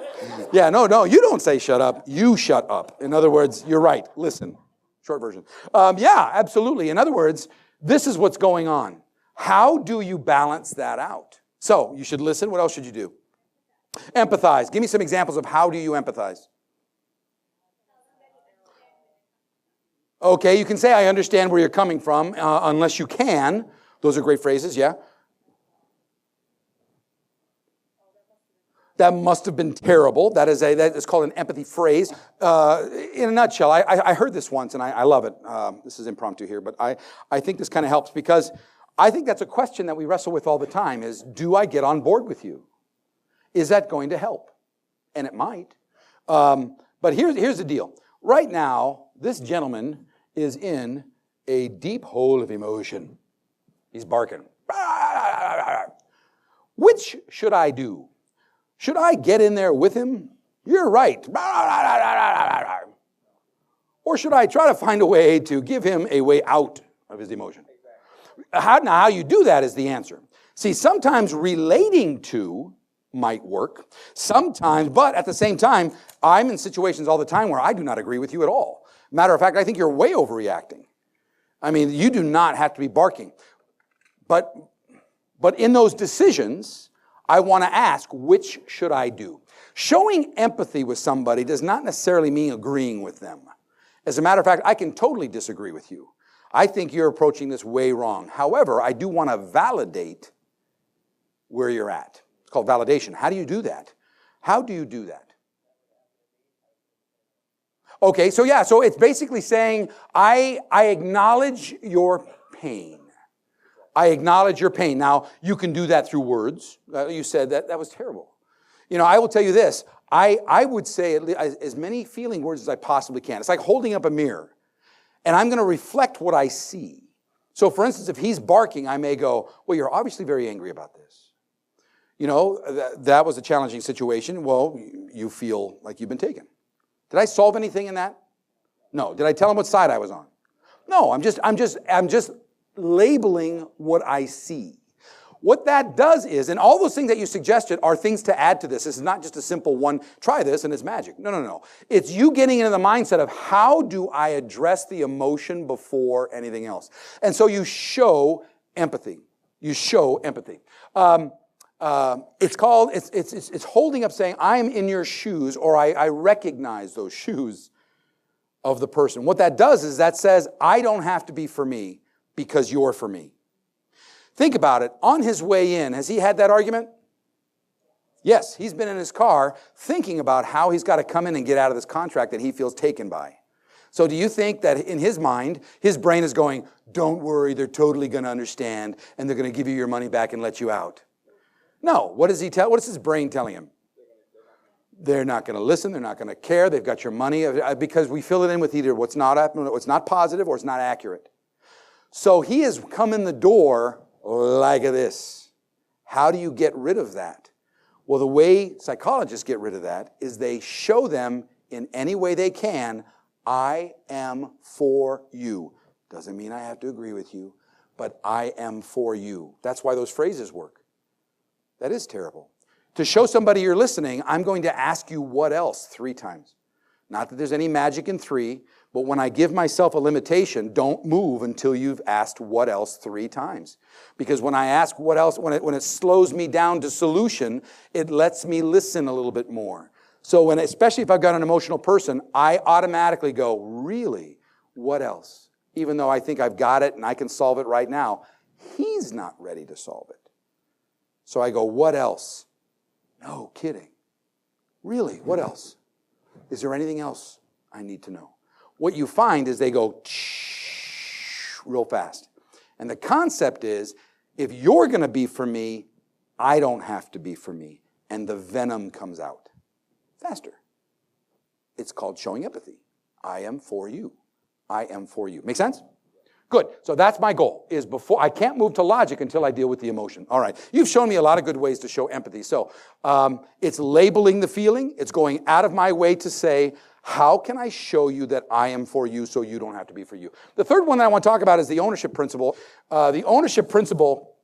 Yeah, no, you don't say shut up. You shut up. In other words, you're right. Listen. Short version. Yeah, absolutely. In other words, this is what's going on. How do you balance that out? So you should listen. What else should you do? Empathize. Give me some examples of how do you empathize? Okay, you can say, I understand where you're coming from, unless you can. Those are great phrases, yeah? That must have been terrible. That is called an empathy phrase. In a nutshell, I heard this once, and I love it. This is impromptu here, but I think this kind of helps, because I think that's a question that we wrestle with all the time, is, do I get on board with you? Is that going to help? And it might. But here's the deal. Right now, this gentleman is in a deep hole of emotion. He's barking. Which should I do? Should I get in there with him? You're right. Or should I try to find a way to give him a way out of his emotion? How you do that is the answer. See, sometimes relating to might work. Sometimes, but at the same time, I'm in situations all the time where I do not agree with you at all. Matter of fact, I think you're way overreacting. I mean, you do not have to be barking. But in those decisions, I want to ask, which should I do? Showing empathy with somebody does not necessarily mean agreeing with them. As a matter of fact, I can totally disagree with you. I think you're approaching this way wrong. However, I do want to validate where you're at. It's called validation. How do you do that? How do you do that? Okay, so it's basically saying, I acknowledge your pain. I acknowledge your pain. Now, you can do that through words. You said that was terrible. I will tell you this. I would say as many feeling words as I possibly can. It's like holding up a mirror, and I'm going to reflect what I see. So, for instance, if he's barking, I may go, well, you're obviously very angry about this. That was a challenging situation. Well, you feel like you've been taken. Did I solve anything in that? No. Did I tell him what side I was on? No, I'm just labeling what I see. What that does is, and all those things that you suggested are things to add to this. This is not just a simple one, try this and it's magic. No. It's you getting into the mindset of, how do I address the emotion before anything else? And so you show empathy. You show empathy. It's holding up, saying, I'm in your shoes, or I recognize those shoes of the person. What that does is that says, I don't have to be for me because you're for me. Think about it. On his way in, has he had that argument? Yes, he's been in his car thinking about how he's got to come in and get out of this contract that he feels taken by. So do you think that in his mind, his brain is going, don't worry, they're totally going to understand, and they're going to give you your money back and let you out? No. What does his brain telling him? They're not going to listen. They're not going to care. They've got your money, because we fill it in with either what's not positive or it's not accurate. So he has come in the door like this. How do you get rid of that? Well, the way psychologists get rid of that is they show them in any way they can, I am for you. Doesn't mean I have to agree with you, but I am for you. That's why those phrases work. That is terrible. To show somebody you're listening, I'm going to ask you what else 3 times. Not that there's any magic in 3, but when I give myself a limitation, don't move until you've asked what else 3 times. Because when I ask what else, when it slows me down to solution, it lets me listen a little bit more. So especially if I've got an emotional person, I automatically go, really, what else? even though I think I've got it and I can solve it right now. He's not ready to solve it. So I go, what else? No kidding. Really, what else? Is there anything else I need to know? What you find is they go real fast. And the concept is, if you're going to be for me, I don't have to be for me. And the venom comes out faster. It's called showing empathy. I am for you. I am for you. Make sense? Good. So that's my goal, is before, I can't move to logic until I deal with the emotion. All right. You've shown me a lot of good ways to show empathy. So it's labeling the feeling. It's going out of my way to say, how can I show you that I am for you so you don't have to be for you? The third one that I want to talk about is the ownership principle. The ownership principle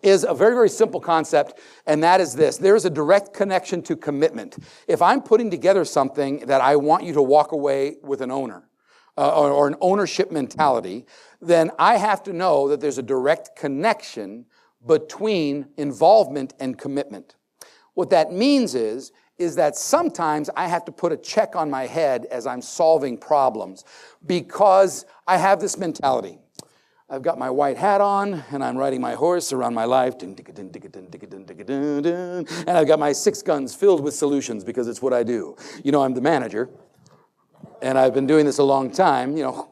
is a very, very simple concept, and that is this. There is a direct connection to commitment. If I'm putting together something that I want you to walk away with an owner, or an ownership mentality, then I have to know that there's a direct connection between involvement and commitment. What that means is that sometimes I have to put a check on my head as I'm solving problems because I have this mentality. I've got my white hat on, and I'm riding my horse around my life, and I've got my 6 guns filled with solutions because it's what I do. You know, I'm the manager, and I've been doing this a long time. You know,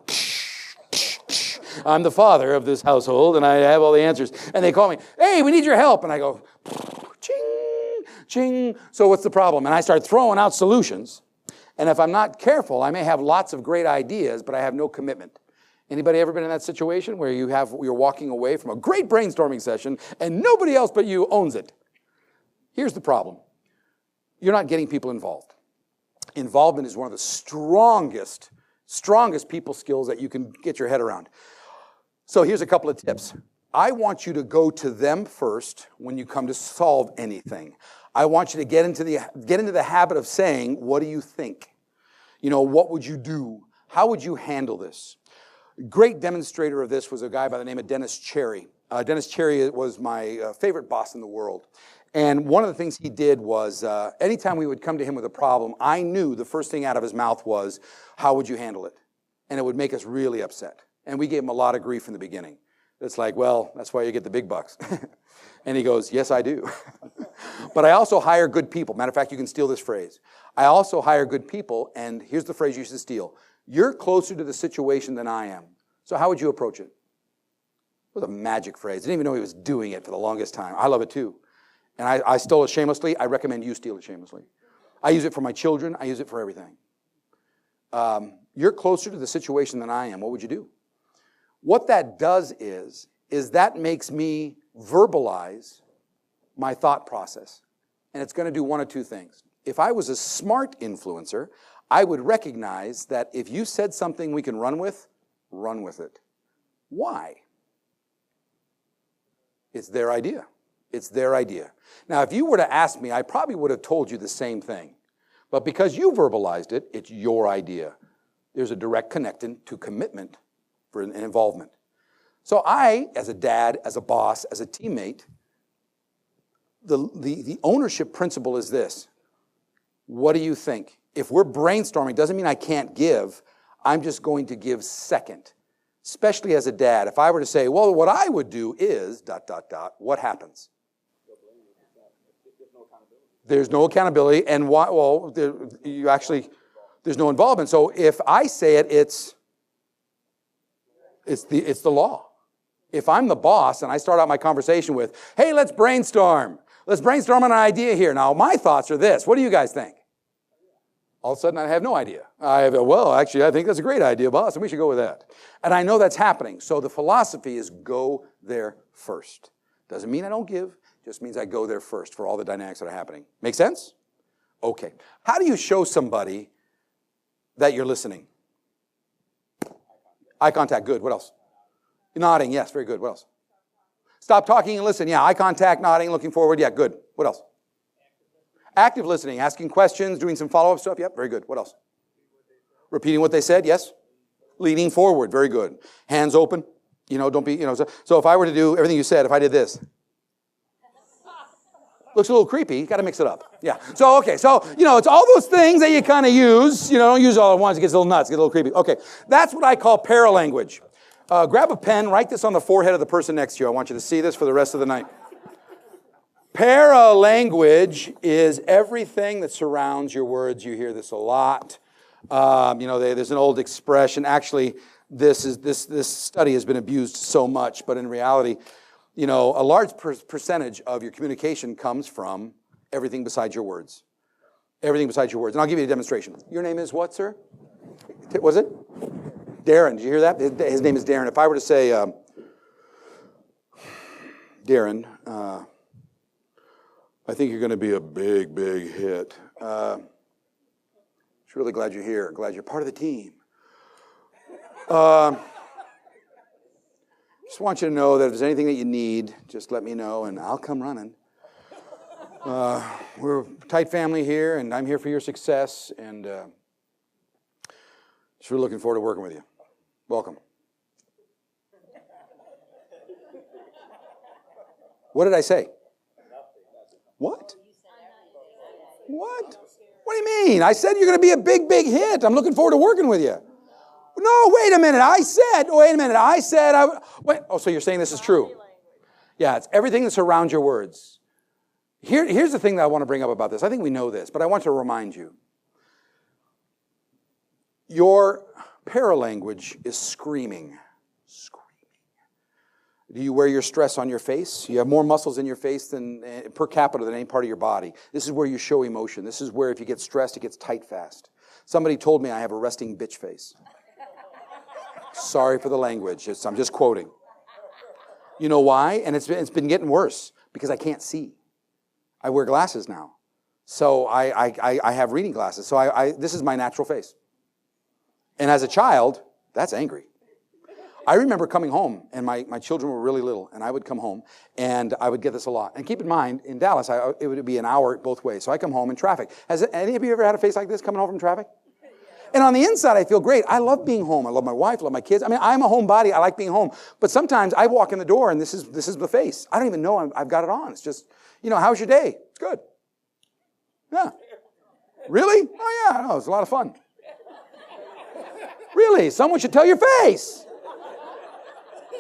I'm the father of this household, and I have all the answers. And they call me, hey, we need your help. And I go, ching, ching. So what's the problem? And I start throwing out solutions. And if I'm not careful, I may have lots of great ideas, but I have no commitment. Anybody ever been in that situation where you're walking away from a great brainstorming session and nobody else but you owns it? Here's the problem. You're not getting people involved. Involvement is one of the strongest people skills that you can get your head around. So here's a couple of tips. I want you to go to them first when you come to solve anything. I want you to get into the habit of saying, what do you think? You know, what would you do? How would you handle this? Great demonstrator of this was a guy by the name of Dennis Cherry. Dennis Cherry was my favorite boss in the world. And one of the things he did was, anytime we would come to him with a problem, I knew the first thing out of his mouth was, how would you handle it? And it would make us really upset. And we gave him a lot of grief in the beginning. It's like, well, that's why you get the big bucks. And he goes, yes, I do. But I also hire good people. Matter of fact, you can steal this phrase. I also hire good people, and here's the phrase you should steal. You're closer to the situation than I am. So how would you approach it? It was a magic phrase. I didn't even know he was doing it for the longest time. I love it too. And I stole it shamelessly. I recommend you steal it shamelessly. I use it for my children. I use it for everything. You're closer to the situation than I am. What would you do? What that does is that makes me verbalize my thought process. And it's going to do one of two things. If I was a smart influencer, I would recognize that if you said something we can run with it. Why? It's their idea. It's their idea. Now, if you were to ask me, I probably would have told you the same thing. But because you verbalized it, it's your idea. There's a direct connection to commitment for an involvement. So I, as a dad, as a boss, as a teammate, the ownership principle is this. What do you think? If we're brainstorming, doesn't mean I can't give. I'm just going to give second. Especially as a dad. If I were to say, well, what I would do is, ... what happens? There's no accountability. And why? Well, there's no involvement. So if I say it, it's the law. If I'm the boss and I start out my conversation with, hey, let's brainstorm. Let's brainstorm on an idea here. Now, my thoughts are this. What do you guys think? All of a sudden, I have no idea. Actually, I think that's a great idea, boss, and we should go with that. And I know that's happening. So the philosophy is go there first. Doesn't mean I don't give. Just means I go there first for all the dynamics that are happening. Make sense? Okay. How do you show somebody that you're listening? Eye contact. Good. What else? Nodding. Yes. Very good. What else? Stop talking and listen. Yeah. Eye contact, nodding, looking forward. Yeah. Good. What else? Active listening, asking questions, doing some follow-up stuff. Yep, very good. What else? Repeating what they said. Yes. Leaning forward. Very good. Hands open. Don't be, So if I were to do everything you said, if I did this. Looks a little creepy. Got to mix it up. Yeah. So, okay. So, it's all those things that you kind of use. Don't use all at once. It gets a little nuts. It gets a little creepy. Okay. That's what I call paralanguage. Grab a pen, write this on the forehead of the person next to you. I want you to see this for the rest of the night. Paralanguage is everything that surrounds your words. You hear this a lot. There's an old expression. Actually, this study has been abused so much, but in reality, a large percentage of your communication comes from everything besides your words. Everything besides your words. And I'll give you a demonstration. Your name is what, sir? Was it? Darren. Did you hear that? His name is Darren. If I were to say, Darren, I think you're going to be a big, big hit. Just really glad you're here. Glad you're part of the team. Just want you to know that if there's anything that you need, just let me know and I'll come running. We're a tight family here, and I'm here for your success, and just really looking forward to working with you. Welcome. What did I say? What? What? What do you mean? I said you're going to be a big, big hit. I'm looking forward to working with you. No, wait a minute. Wait. Oh, so you're saying this is true? Yeah, it's everything that surrounds your words. Here's the thing that I want to bring up about this. I think we know this, but I want to remind you. Your paralanguage is screaming. Do you wear your stress on your face? You have more muscles in your face than per capita than any part of your body. This is where you show emotion. This is where if you get stressed, it gets tight fast. Somebody told me I have a resting bitch face. Sorry for the language. I'm just quoting. You know why? And it's been getting worse because I can't see. I wear glasses now. So I have reading glasses. So this is my natural face. And as a child, that's angry. I remember coming home, and my children were really little, and I would come home, and I would get this a lot. And keep in mind, in Dallas, it would be an hour both ways. So I come home in traffic. Has any of you ever had a face like this coming home from traffic? And on the inside, I feel great. I love being home. I love my wife, love my kids. I mean, I'm a homebody. I like being home. But sometimes I walk in the door, and this is the face. I don't even know I've got it on. It's just, how's your day? It's good. Yeah. Really? Oh, yeah, I know. It's a lot of fun. Really? Someone should tell your face.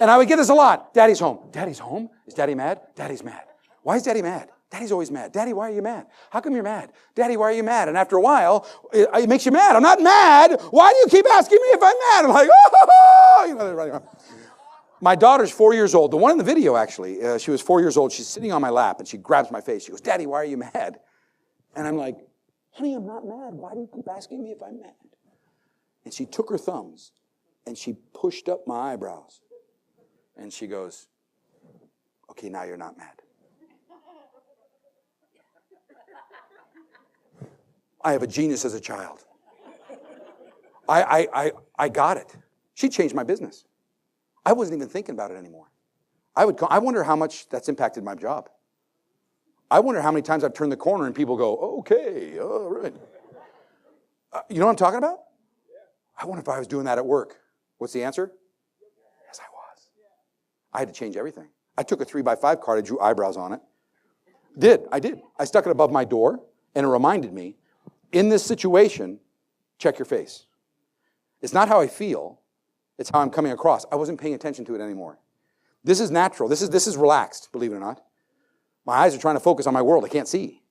And I would get this a lot. Daddy's home. Daddy's home? Is Daddy mad? Daddy's mad. Why is Daddy mad? Daddy's always mad. Daddy, why are you mad? How come you're mad? Daddy, why are you mad? And after a while, it makes you mad. I'm not mad. Why do you keep asking me if I'm mad? I'm like, oh, they're running around. My daughter's 4 years old. The one in the video, actually, she was 4 years old. She's sitting on my lap, and she grabs my face. She goes, Daddy, why are you mad? And I'm like, honey, I'm not mad. Why do you keep asking me if I'm mad? And she took her thumbs, and she pushed up my eyebrows. And she goes, okay, now you're not mad. I have a genius as a child. I got it. She changed my business. I wasn't even thinking about it anymore. I wonder how much that's impacted my job. I wonder how many times I've turned the corner and people go, okay, all right. You know what I'm talking about? I wonder if I was doing that at work. What's the answer? Yes, I was. I had to change everything. I took a 3x5 card, I drew eyebrows on it. I did. I stuck it above my door, and it reminded me, in this situation, check your face. It's not how I feel, it's how I'm coming across. I wasn't paying attention to it anymore. This is natural. This is relaxed, believe it or not. My eyes are trying to focus on my world. I can't see.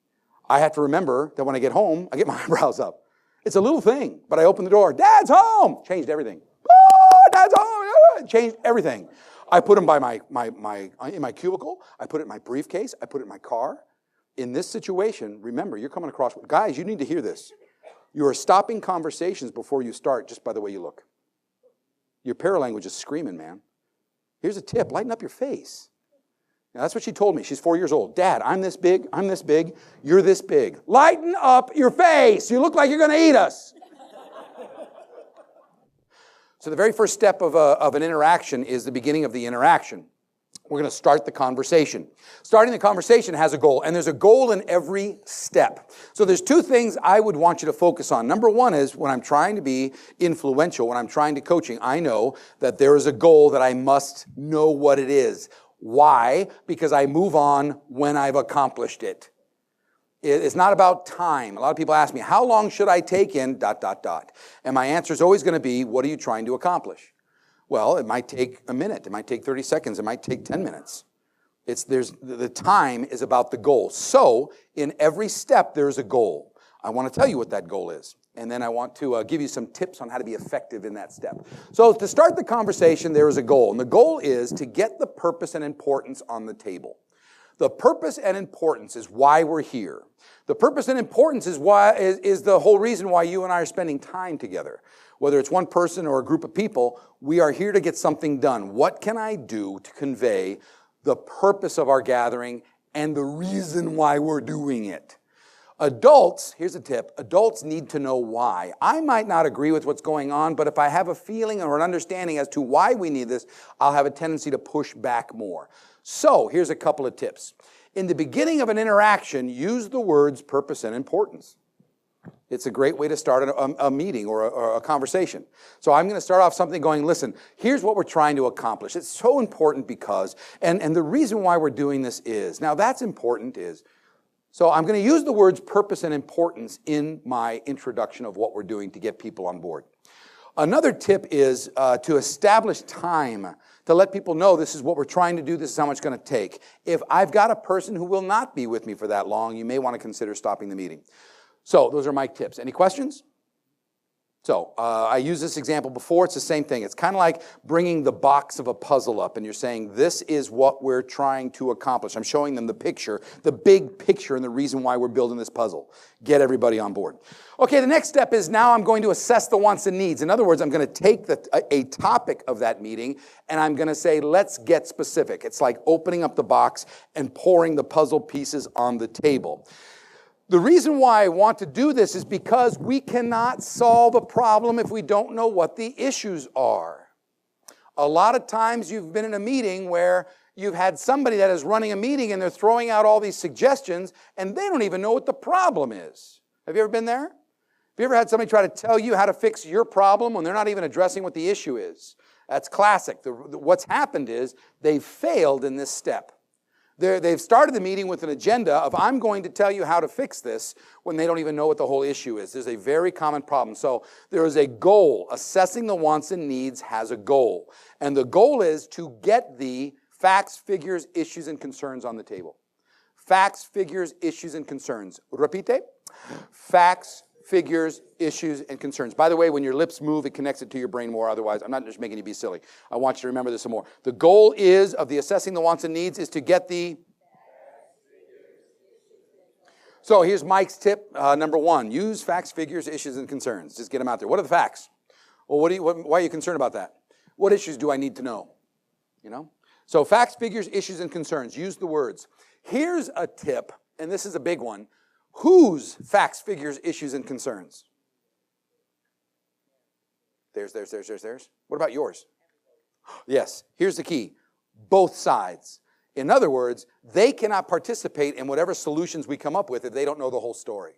I have to remember that when I get home, I get my eyebrows up. It's a little thing, but I open the door. Dad's home! Changed everything. Oh, Dad's home! Changed everything. I put them by in my cubicle. I put it in my briefcase. I put it in my car. In this situation, remember, you're coming across, guys, you need to hear this. You are stopping conversations before you start just by the way you look. Your paralanguage is screaming, man. Here's a tip, lighten up your face. Now, that's what she told me. She's 4 years old. Dad, I'm this big, you're this big. Lighten up your face. You look like you're going to eat us. So the very first step of an interaction is the beginning of the interaction. We're going to start the conversation. Starting the conversation has a goal, and there's a goal in every step. So there's two things I would want you to focus on. Number one is when I'm trying to be influential, when I'm trying to coaching, I know that there is a goal that I must know what it is. Why? Because I move on when I've accomplished it. It's not about time. A lot of people ask me, how long should I take in ... And my answer is always going to be, what are you trying to accomplish? Well, it might take a minute. It might take 30 seconds. It might take 10 minutes. The time is about the goal. So in every step, there's a goal. I want to tell you what that goal is. And then I want to give you some tips on how to be effective in that step. So to start the conversation, there is a goal. And the goal is to get the purpose and importance on the table. The purpose and importance is why we're here. The purpose and importance is the whole reason why you and I are spending time together. Whether it's one person or a group of people, we are here to get something done. What can I do to convey the purpose of our gathering and the reason why we're doing it? Adults, here's a tip, adults need to know why. I might not agree with what's going on, but if I have a feeling or an understanding as to why we need this, I'll have a tendency to push back more. So here's a couple of tips. In the beginning of an interaction, use the words purpose and importance. It's a great way to start a meeting or a conversation. So I'm going to start off something going, listen, here's what we're trying to accomplish. It's so important because, and the reason why we're doing this is, now that's important is, so I'm going to use the words purpose and importance in my introduction of what we're doing to get people on board. Another tip is to establish time, to let people know this is what we're trying to do, this is how much it's going to take. If I've got a person who will not be with me for that long, you may want to consider stopping the meeting. So those are my tips. Any questions? So I used this example before. It's the same thing. It's kind of like bringing the box of a puzzle up and you're saying, this is what we're trying to accomplish. I'm showing them the picture, the big picture and the reason why we're building this puzzle. Get everybody on board. Okay, the next step is now I'm going to assess the wants and needs. In other words, I'm going to take a topic of that meeting and I'm going to say, let's get specific. It's like opening up the box and pouring the puzzle pieces on the table. The reason why I want to do this is because we cannot solve a problem if we don't know what the issues are. A lot of times you've been in a meeting where you've had somebody that is running a meeting and they're throwing out all these suggestions and they don't even know what the problem is. Have you ever been there? Have you ever had somebody try to tell you how to fix your problem when they're not even addressing what the issue is? That's classic. What's happened is they've failed in this step. They've started the meeting with an agenda of I'm going to tell you how to fix this when they don't even know what the whole issue is. There's a very common problem. So there is a goal. Assessing the wants and needs has a goal. And the goal is to get the facts, figures, issues, and concerns on the table. Facts, figures, issues, and concerns. Repite. Facts, figures, issues, and concerns. By the way, when your lips move, it connects it to your brain more. Otherwise, I'm not just making you be silly. I want you to remember this some more. The goal is, of the assessing the wants and needs, is to get the... So here's Mike's tip, number one. Use facts, figures, issues, and concerns. Just get them out there. What are the facts? Well, why are you concerned about that? What issues do I need to know? You know? So facts, figures, issues, and concerns. Use the words. Here's a tip, and this is a big one. Whose facts, figures, issues, and concerns? Theirs. What about yours? Yes, here's the key. Both sides. In other words, they cannot participate in whatever solutions we come up with if they don't know the whole story.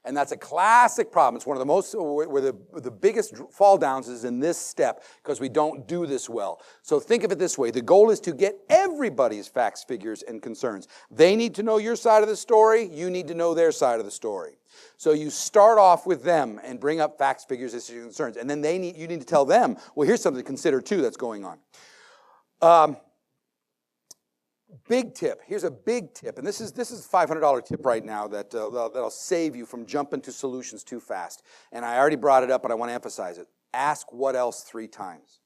And that's a classic problem. It's one of the most, where the biggest fall downs is in this step because we don't do this well. So think of it this way. The goal is to get everybody's facts, figures, and concerns. They need to know your side of the story. You need to know their side of the story. So you start off with them and bring up facts, figures, issues, and concerns. And then you need to tell them, well, here's something to consider too that's going on. Big tip. Here's a big tip, and this is a $500 tip right now that'll save you from jumping to solutions too fast. And I already brought it up, but I want to emphasize it. Ask what else 3 times.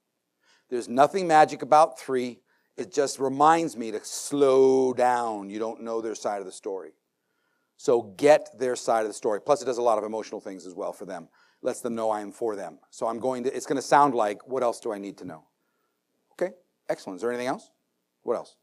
There's nothing magic about 3. It just reminds me to slow down. You don't know their side of the story. So get their side of the story. Plus, it does a lot of emotional things as well for them. Lets them know I am for them. So it's going to sound like, what else do I need to know? Okay, excellent. Is there anything else? What else?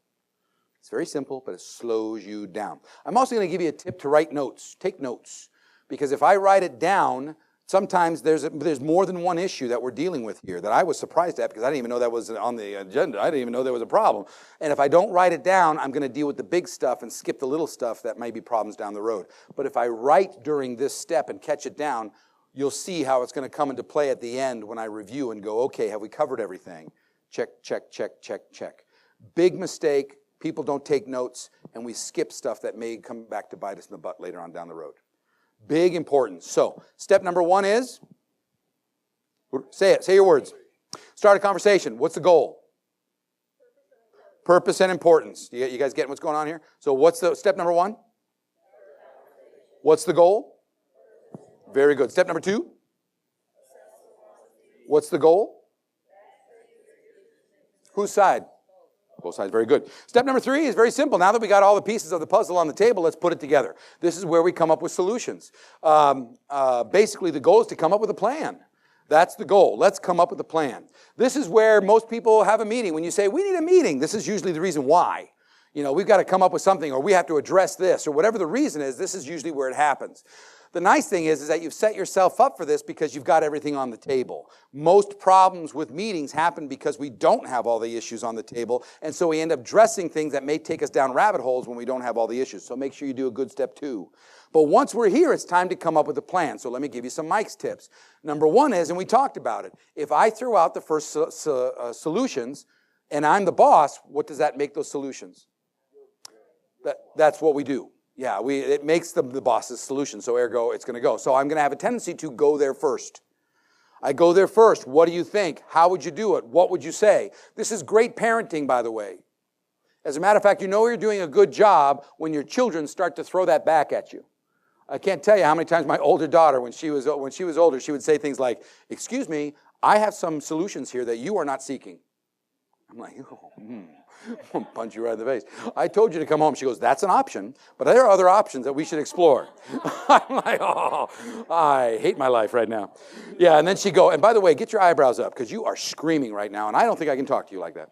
It's very simple, but it slows you down. I'm also going to give you a tip to write notes. Take notes. Because if I write it down, sometimes there's more than one issue that we're dealing with here that I was surprised at because I didn't even know that was on the agenda. I didn't even know there was a problem. And if I don't write it down, I'm going to deal with the big stuff and skip the little stuff that might be problems down the road. But if I write during this step and catch it down, you'll see how it's going to come into play at the end when I review and go, okay, have we covered everything? Check, check, check, check, check. Big mistake. People don't take notes, and we skip stuff that may come back to bite us in the butt later on down the road. Big importance. So, step number 1 is, say it, say your words. Start a conversation. What's the goal? Purpose and importance. You guys getting what's going on here? So what's the step number 1? What's the goal? Very good. Step number 2? What's the goal? Whose side? Both sides. Very good. Step number 3 is very simple. Now that we got all the pieces of the puzzle on the table, let's put it together. This is where we come up with solutions. Basically, the goal is to come up with a plan. That's the goal. Let's come up with a plan. This is where most people have a meeting. When you say, we need a meeting, this is usually the reason why. You know, we've got to come up with something, or we have to address this, or whatever the reason is, this is usually where it happens. The nice thing is that you've set yourself up for this because you've got everything on the table. Most problems with meetings happen because we don't have all the issues on the table, and so we end up addressing things that may take us down rabbit holes when we don't have all the issues. So make sure you do a good step 2. But once we're here, it's time to come up with a plan. So let me give you some Mike's tips. Number 1 is, and we talked about it, if I throw out the first solutions and I'm the boss, what does that make those solutions? That's what we do. Yeah, it makes the boss's solution, so ergo, it's going to go. So I'm going to have a tendency to go there first. I go there first. What do you think? How would you do it? What would you say? This is great parenting, by the way. As a matter of fact, you know you're doing a good job when your children start to throw that back at you. I can't tell you how many times my older daughter, when she was older, she would say things like, "Excuse me, I have some solutions here that you are not seeking." I'm like, I'll punch you right in the face. I told you to come home. She goes, "That's an option, but there are other options that we should explore." I'm like, oh, I hate my life right now. Yeah, and then she'd go, "And by the way, get your eyebrows up because you are screaming right now, and I don't think I can talk to you like that."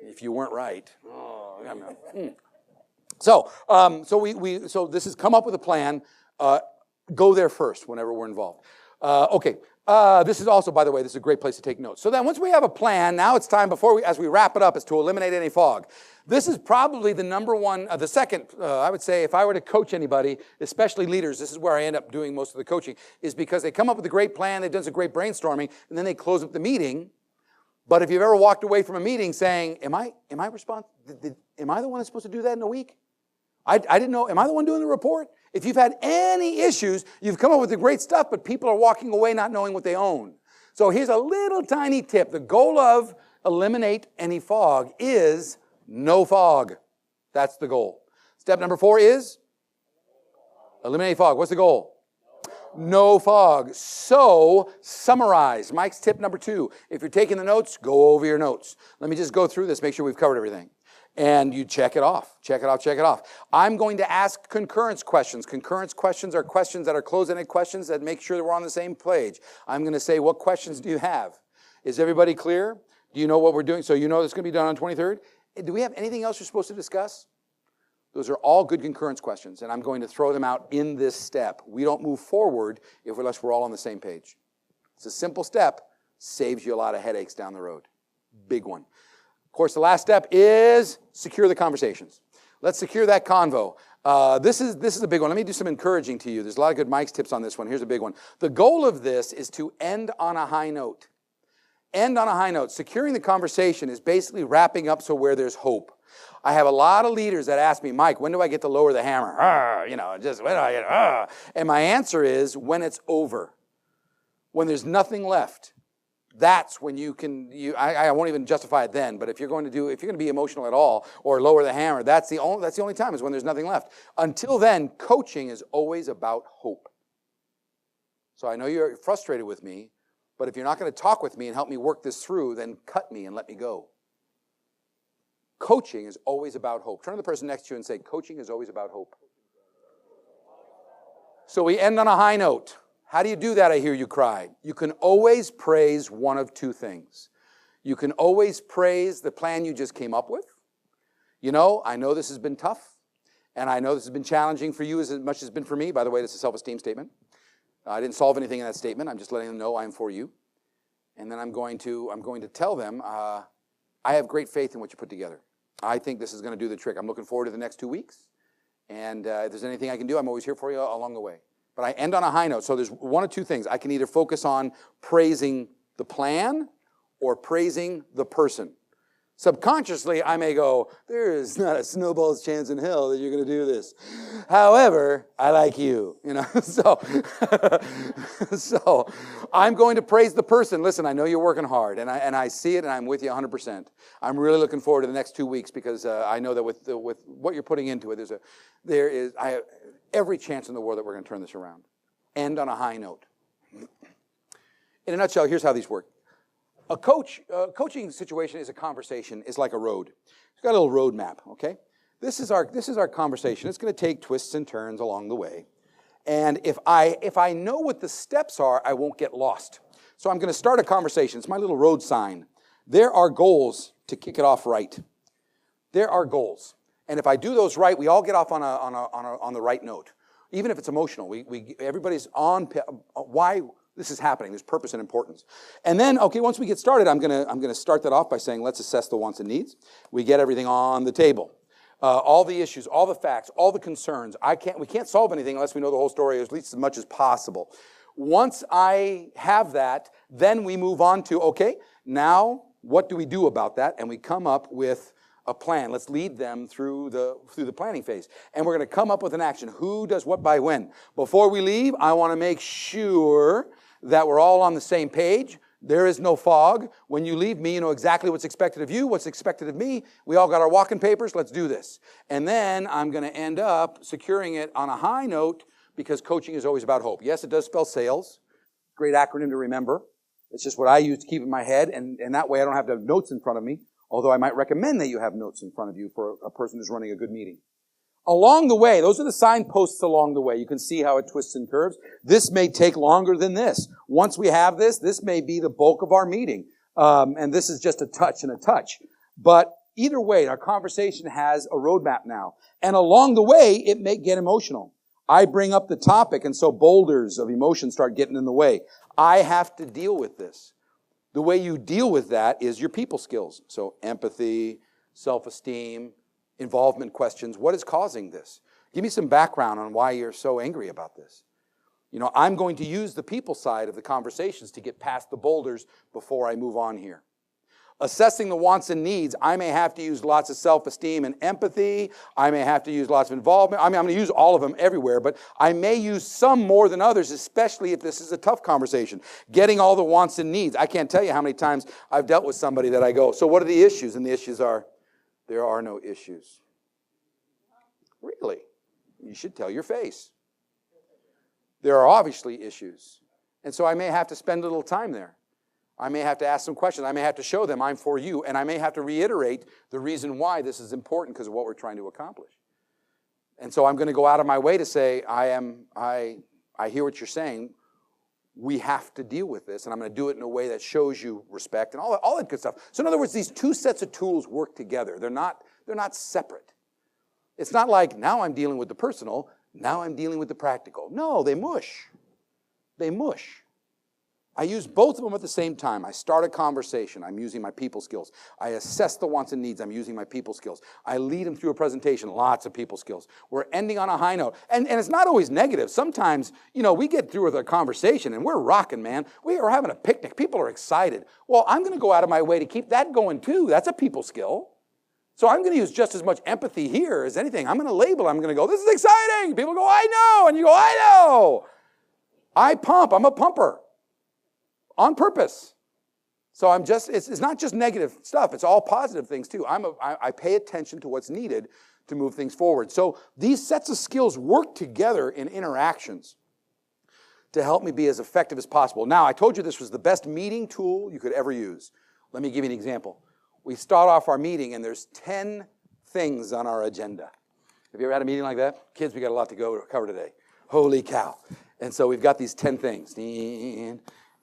If you weren't right. Oh, I know. So this is come up with a plan. Go there first whenever we're involved. Okay. This is also, by the way, this is a great place to take notes. So then once we have a plan, now it's time as we wrap it up, is to eliminate any fog. This is probably the the second, I would say, if I were to coach anybody, especially leaders, this is where I end up doing most of the coaching, is because they come up with a great plan, they've done some great brainstorming, and then they close up the meeting. But if you've ever walked away from a meeting saying, am I the one that's supposed to do that in a week? I didn't know, am I the one doing the report? If you've had any issues, you've come up with the great stuff, but people are walking away not knowing what they own. So here's a little tiny tip. The goal of eliminate any fog is no fog. That's the goal. Step number 4 is eliminate fog. What's the goal? No fog. So summarize. Mike's tip number 2. If you're taking the notes, go over your notes. Let me just go through this, make sure we've covered everything. And you check it off, check it off, check it off. I'm going to ask concurrence questions. Concurrence questions are questions that are closed-ended questions that make sure that we're on the same page. I'm going to say, what questions do you have? Is everybody clear? Do you know what we're doing? So you know it's going to be done on 23rd? Do we have anything else you're supposed to discuss? Those are all good concurrence questions, and I'm going to throw them out in this step. We don't move forward unless we're all on the same page. It's a simple step, saves you a lot of headaches down the road. Big one. Of course, the last step is secure the conversations. Let's secure that convo. This is a big one. Let me do some encouraging to you. There's a lot of good Mike's tips on this one. Here's a big one. The goal of this is to end on a high note. End on a high note. Securing the conversation is basically wrapping up so where there's hope. I have a lot of leaders that ask me, "Mike, when do I get to lower the hammer? When do I get And my answer is when it's over. When there's nothing left. That's when I won't even justify it then, but if you're going to be emotional at all or lower the hammer, that's the only time is when there's nothing left. Until then, coaching is always about hope. So I know you're frustrated with me, but if you're not going to talk with me and help me work this through, then cut me and let me go. Coaching is always about hope. Turn to the person next to you and say, coaching is always about hope. So we end on a high note. How do you do that, I hear you cry? You can always praise one of two things. You can always praise the plan you just came up with. I know this has been tough, and I know this has been challenging for you as much as it's been for me. By the way, this is a self-esteem statement. I didn't solve anything in that statement. I'm just letting them know I'm for you. And then I'm going to tell them, I have great faith in what you put together. I think this is going to do the trick. I'm looking forward to the next 2 weeks. And if there's anything I can do, I'm always here for you along the way. But I end on a high note. So there's one of two things. I can either focus on praising the plan or praising the person. Subconsciously, I may go, there is not a snowball's chance in hell that you're going to do this. However, I like you, So, so I'm going to praise the person. Listen, I know you're working hard, and I see it, and I'm with you 100%. I'm really looking forward to the next 2 weeks because I know that with what you're putting into it, I have every chance in the world that we're going to turn this around. End on a high note. In a nutshell, here's how these work. A coaching situation is a conversation, is like a road. It's got a little road map, okay? This is our conversation. It's going to take twists and turns along the way. And if I know what the steps are, I won't get lost. So I'm going to start a conversation. It's my little road sign. There are goals to kick it off right. There are goals. And if I do those right, we all get off on the right note. Even if it's emotional, everybody's on why this is happening. There's purpose and importance. And then, okay, once we get started, I'm gonna start that off by saying, let's assess the wants and needs. We get everything on the table. All the issues, all the facts, all the concerns. We can't solve anything unless we know the whole story, at least as much as possible. Once I have that, then we move on to, okay, now what do we do about that? And we come up with a plan. Let's lead them through the planning phase. And we're going to come up with an action. Who does what by when? Before we leave, I want to make sure that we're all on the same page. There is no fog. When you leave me, you know exactly what's expected of you, what's expected of me. We all got our walking papers. Let's do this. And then I'm going to end up securing it on a high note because coaching is always about hope. Yes, it does spell sales. Great acronym to remember. It's just what I use to keep in my head, and that way I don't have to have notes in front of me, although I might recommend that you have notes in front of you for a person who's running a good meeting. Along the way, those are the signposts along the way. You can see how it twists and curves. This may take longer than this. Once we have this may be the bulk of our meeting. And this is just a touch and a touch. But either way, our conversation has a roadmap now. And along the way, it may get emotional. I bring up the topic, and so boulders of emotion start getting in the way. I have to deal with this. The way you deal with that is your people skills. So empathy, self-esteem, involvement questions. What is causing this? Give me some background on why you're so angry about this. I'm going to use the people side of the conversations to get past the boulders before I move on here. Assessing the wants and needs, I may have to use lots of self-esteem and empathy. I may have to use lots of involvement. I'm going to use all of them everywhere, but I may use some more than others, especially if this is a tough conversation. Getting all the wants and needs. I can't tell you how many times I've dealt with somebody that I go, so what are the issues? And the issues are, there are no issues. Really? You should tell your face. There are obviously issues. And so I may have to spend a little time there. I may have to ask some questions. I may have to show them I'm for you. And I may have to reiterate the reason why this is important because of what we're trying to accomplish. And so I'm going to go out of my way to say, I hear what you're saying. We have to deal with this, and I'm going to do it in a way that shows you respect and all that good stuff. So in other words, these two sets of tools work together. They're not separate. It's not like now I'm dealing with the personal, now I'm dealing with the practical. No, they mush. They mush. I use both of them at the same time. I start a conversation. I'm using my people skills. I assess the wants and needs. I'm using my people skills. I lead them through a presentation. Lots of people skills. We're ending on a high note. And it's not always negative. Sometimes, we get through with a conversation and we're rocking, man. We are having a picnic. People are excited. Well, I'm going to go out of my way to keep that going too. That's a people skill. So I'm going to use just as much empathy here as anything. I'm going to label. I'm going to go, this is exciting. People go, I know. And you go, I know. I pump. I'm a pumper. On purpose. So it's not just negative stuff. It's all positive things too. I pay attention to what's needed to move things forward. So these sets of skills work together in interactions to help me be as effective as possible. Now, I told you this was the best meeting tool you could ever use. Let me give you an example. We start off our meeting and there's 10 things on our agenda. Have you ever had a meeting like that? Kids, we got a lot to cover today. Holy cow. And so we've got these 10 things.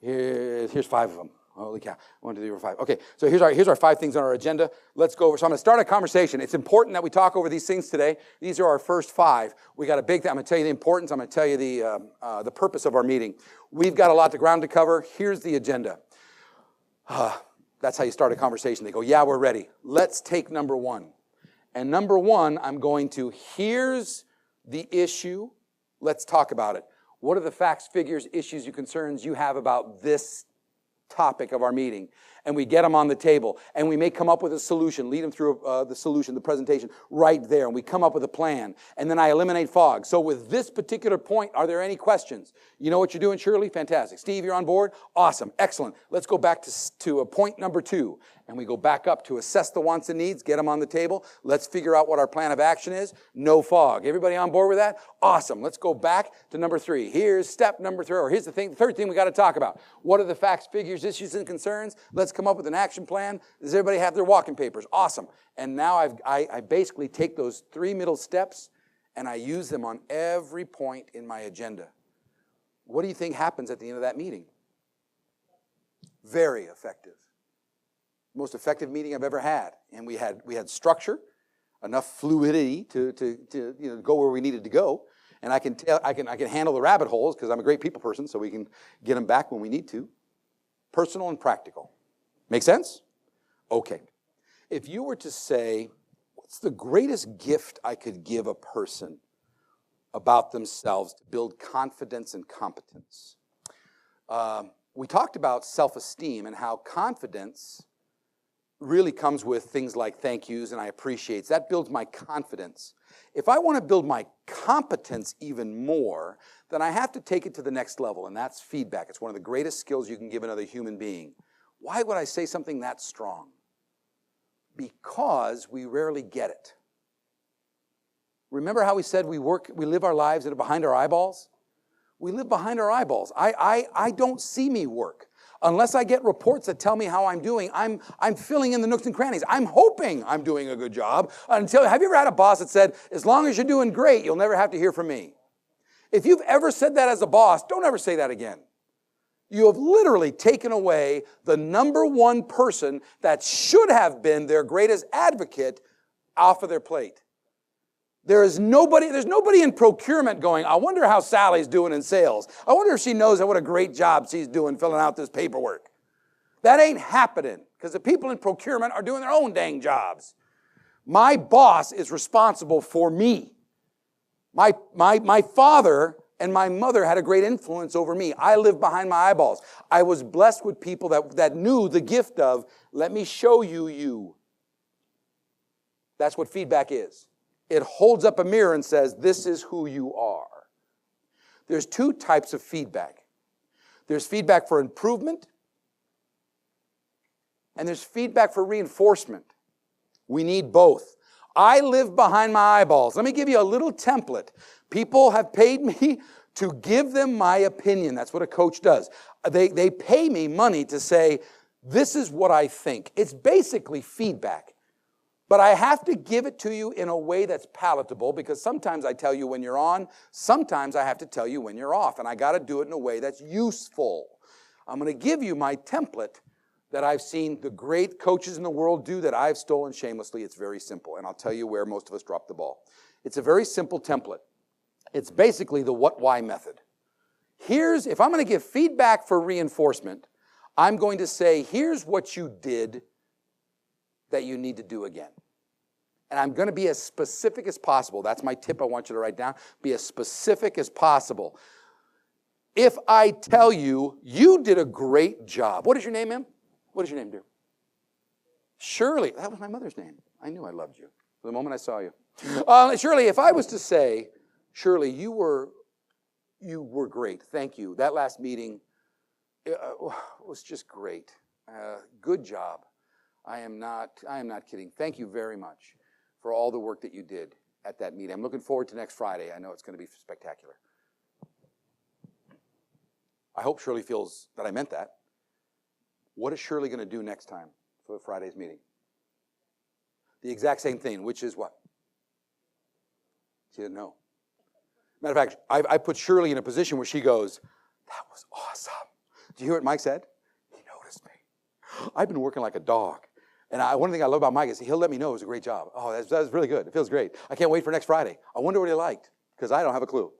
Here's 5 of them. Holy cow. 1, 2, 3, 4, 5. Okay, so here's our 5 things on our agenda. Let's go over. So I'm going to start a conversation. It's important that we talk over these things today. These are our first 5. We got a big thing. I'm going to tell you the importance. I'm going to tell you the purpose of our meeting. We've got a lot of ground to cover. Here's the agenda. That's how you start a conversation. They go, yeah, we're ready. Let's take number 1. And number 1, I'm going to, here's the issue. Let's talk about it. What are the facts, figures, issues, concerns you have about this topic of our meeting? and we get them on the table, and we may come up with a solution, lead them through the solution, the presentation, right there, and we come up with a plan, and then I eliminate fog. So with this particular point, are there any questions? You know what you're doing, Shirley? Fantastic. Steve, you're on board? Awesome. Excellent. Let's go back to point number 2, and we go back up to assess the wants and needs, get them on the table. Let's figure out what our plan of action is. No fog. Everybody on board with that? Awesome. Let's go back to number 3. Here's step number 3, or here's the third thing we got to talk about. What are the facts, figures, issues, and concerns? Let's come up with an action plan. Does everybody have their walking papers? Awesome. And now I basically take those 3 middle steps and I use them on every point in my agenda. What do you think happens at the end of that meeting? Very effective. Most effective meeting I've ever had. And we had structure, enough fluidity to go where we needed to go. And I can handle the rabbit holes because I'm a great people person, so we can get them back when we need to. Personal and practical. Make sense? Okay. If you were to say, what's the greatest gift I could give a person about themselves to build confidence and competence? We talked about self-esteem and how confidence really comes with things like thank yous and I appreciate. That builds my confidence. If I want to build my competence even more, then I have to take it to the next level, and that's feedback. It's one of the greatest skills you can give another human being. Why would I say something that strong? Because we rarely get it. Remember how we said we live our lives behind our eyeballs? We live behind our eyeballs. I don't see me work. Unless I get reports that tell me how I'm doing, I'm filling in the nooks and crannies. I'm hoping I'm doing a good job. Have you ever had a boss that said, as long as you're doing great, you'll never have to hear from me? If you've ever said that as a boss, don't ever say that again. You have literally taken away the number one person that should have been their greatest advocate off of their plate. There's nobody in procurement going, I wonder how Sally's doing in sales. I wonder if she knows what a great job she's doing filling out this paperwork. That ain't happening because the people in procurement are doing their own dang jobs. My boss is responsible for me. My father and my mother had a great influence over me. I lived behind my eyeballs. I was blessed with people that knew the gift of, let me show you. That's what feedback is. It holds up a mirror and says, this is who you are. There's 2 types of feedback. There's feedback for improvement, and there's feedback for reinforcement. We need both. I live behind my eyeballs. Let me give you a little template. People have paid me to give them my opinion. That's what a coach does. They pay me money to say, this is what I think. It's basically feedback. But I have to give it to you in a way that's palatable because sometimes I tell you when you're on, sometimes I have to tell you when you're off, and I got to do it in a way that's useful. I'm going to give you my template that I've seen the great coaches in the world do that I've stolen shamelessly. It's very simple, and I'll tell you where most of us drop the ball. It's a very simple template. It's basically the what-why method. If I'm going to give feedback for reinforcement, I'm going to say, here's what you did that you need to do again. And I'm going to be as specific as possible. That's my tip I want you to write down. Be as specific as possible. If I tell you, you did a great job. What is your name, ma'am? What is your name, dear? Shirley. That was my mother's name. I knew I loved you from the moment I saw you. Shirley, if I was to say, Shirley, you were great. Thank you. That last meeting was just great. Good job. I am not kidding. Thank you very much for all the work that you did at that meeting. I'm looking forward to next Friday. I know it's going to be spectacular. I hope Shirley feels that I meant that. What is Shirley going to do next time for Friday's meeting? The exact same thing, which is what? She didn't know. Matter of fact, I put Shirley in a position where she goes, that was awesome. Do you hear what Mike said? He noticed me. I've been working like a dog. And one thing I love about Mike is he'll let me know it was a great job. Oh, that was really good. It feels great. I can't wait for next Friday. I wonder what he liked, because I don't have a clue.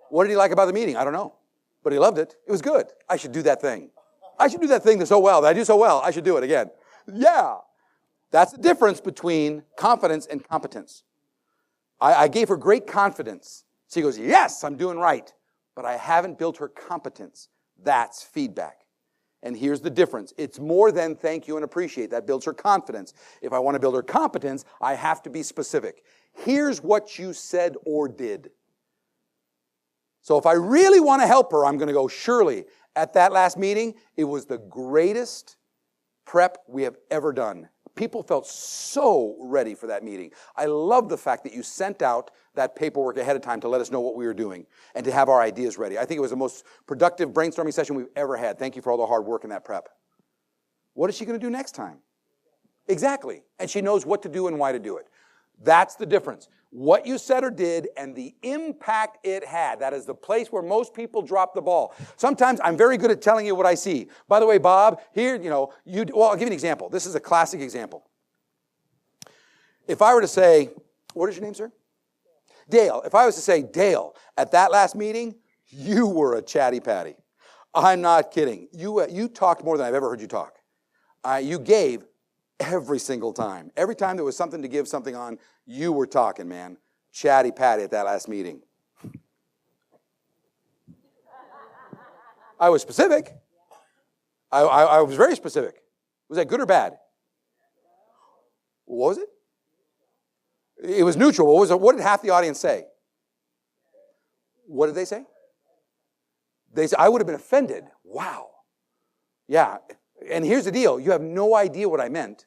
What did he like about the meeting? I don't know. But he loved it. It was good. I should do that thing. I should do that thing that I do so well. I should do it again. Yeah. That's the difference between confidence and competence. I gave her great confidence. She goes, yes, I'm doing right. But I haven't built her competence. That's feedback. And here's the difference. It's more than thank you and appreciate. That builds her confidence. If I want to build her competence, I have to be specific. Here's what you said or did. So if I really want to help her, I'm going to go, Shirley, at that last meeting, it was the greatest prep we have ever done. People felt so ready for that meeting. I love the fact that you sent out that paperwork ahead of time to let us know what we were doing and to have our ideas ready. I think it was the most productive brainstorming session we've ever had. Thank you for all the hard work in that prep. What is she going to do next time? Exactly. And she knows what to do and why to do it. That's the difference. What you said or did and the impact it had. That is the place where most people drop the ball. Sometimes I'm very good at telling you what I see. By the way, Bob, here, well, I'll give you an example. This is a classic example. If I were to say, what is your name, sir? Dale. If I was to say, Dale, at that last meeting, you were a chatty patty. I'm not kidding. You talked more than I've ever heard you talk. You gave every single time. Every time there was something to give something on, you were talking, man. Chatty patty at that last meeting. I was specific. I was very specific. Was that good or bad? What was it? It was neutral. What did half the audience say? What did they say? They said, I would have been offended. Wow. Yeah. And here's the deal. You have no idea what I meant,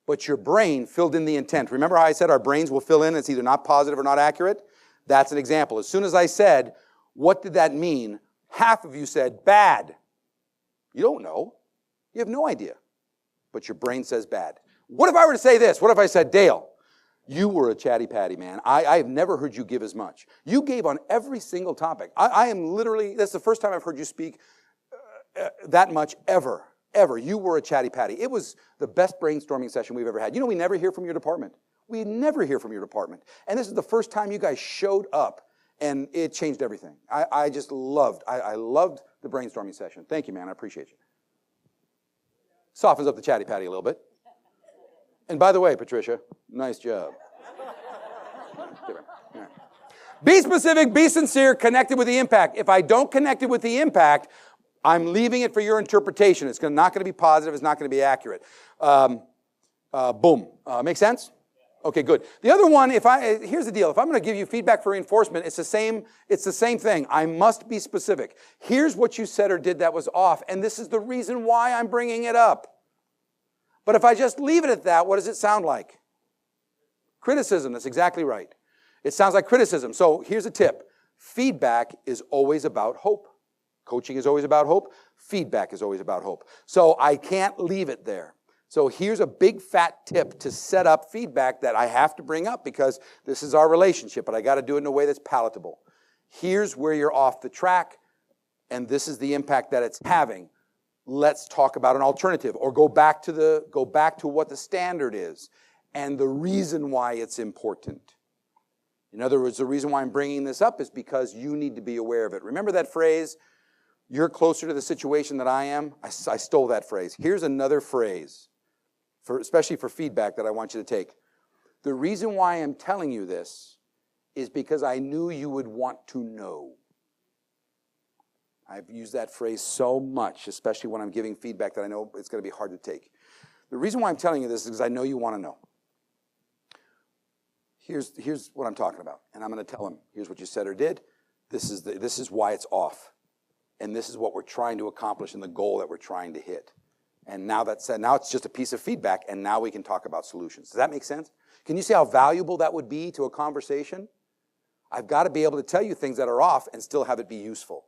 but your brain filled in the intent. Remember how I said our brains will fill in? It's either not positive or not accurate? That's an example. As soon as I said, what did that mean? Half of you said, bad. You don't know. You have no idea. But your brain says bad. What if I were to say this? What if I said, Dale, you were a chatty patty, man. I have never heard you give as much. You gave on every single topic. I am literally, that's the first time I've heard you speak that much ever. Ever. You were a chatty patty. It was the best brainstorming session we've ever had. You know, we never hear from your department. We never hear from your department. And this is the first time you guys showed up, and it changed everything. I just loved, I loved the brainstorming session. Thank you, man. I appreciate you. Softens up the chatty patty a little bit. And by the way, Patricia, nice job. Be specific, be sincere, connected with the impact. If I don't connect it with the impact, I'm leaving it for your interpretation. It's not going to be positive. It's not going to be accurate. Boom. Make sense? Okay, good. The other one, here's the deal. If I'm going to give you feedback for reinforcement, it's the same thing. I must be specific. Here's what you said or did that was off, and this is the reason why I'm bringing it up. But if I just leave it at that, what does it sound like? Criticism. That's exactly right. It sounds like criticism. So here's a tip. Feedback is always about hope. Coaching is always about hope. Feedback is always about hope. So I can't leave it there. So here's a big fat tip to set up feedback that I have to bring up because this is our relationship, but I got to do it in a way that's palatable. Here's where you're off the track, and this is the impact that it's having. Let's talk about an alternative, or go back to what the standard is and the reason why it's important. In other words, the reason why I'm bringing this up is because you need to be aware of it. Remember that phrase? You're closer to the situation than I am. I stole that phrase. Here's another phrase, especially for feedback, that I want you to take. The reason why I'm telling you this is because I knew you would want to know. I've used that phrase so much, especially when I'm giving feedback that I know it's going to be hard to take. The reason why I'm telling you this is because I know you want to know. Here's what I'm talking about, and I'm going to tell him, here's what you said or did. This is why it's off. And this is what we're trying to accomplish and the goal that we're trying to hit. And now that's said, now it's just a piece of feedback, and now we can talk about solutions. Does that make sense? Can you see how valuable that would be to a conversation? I've got to be able to tell you things that are off and still have it be useful.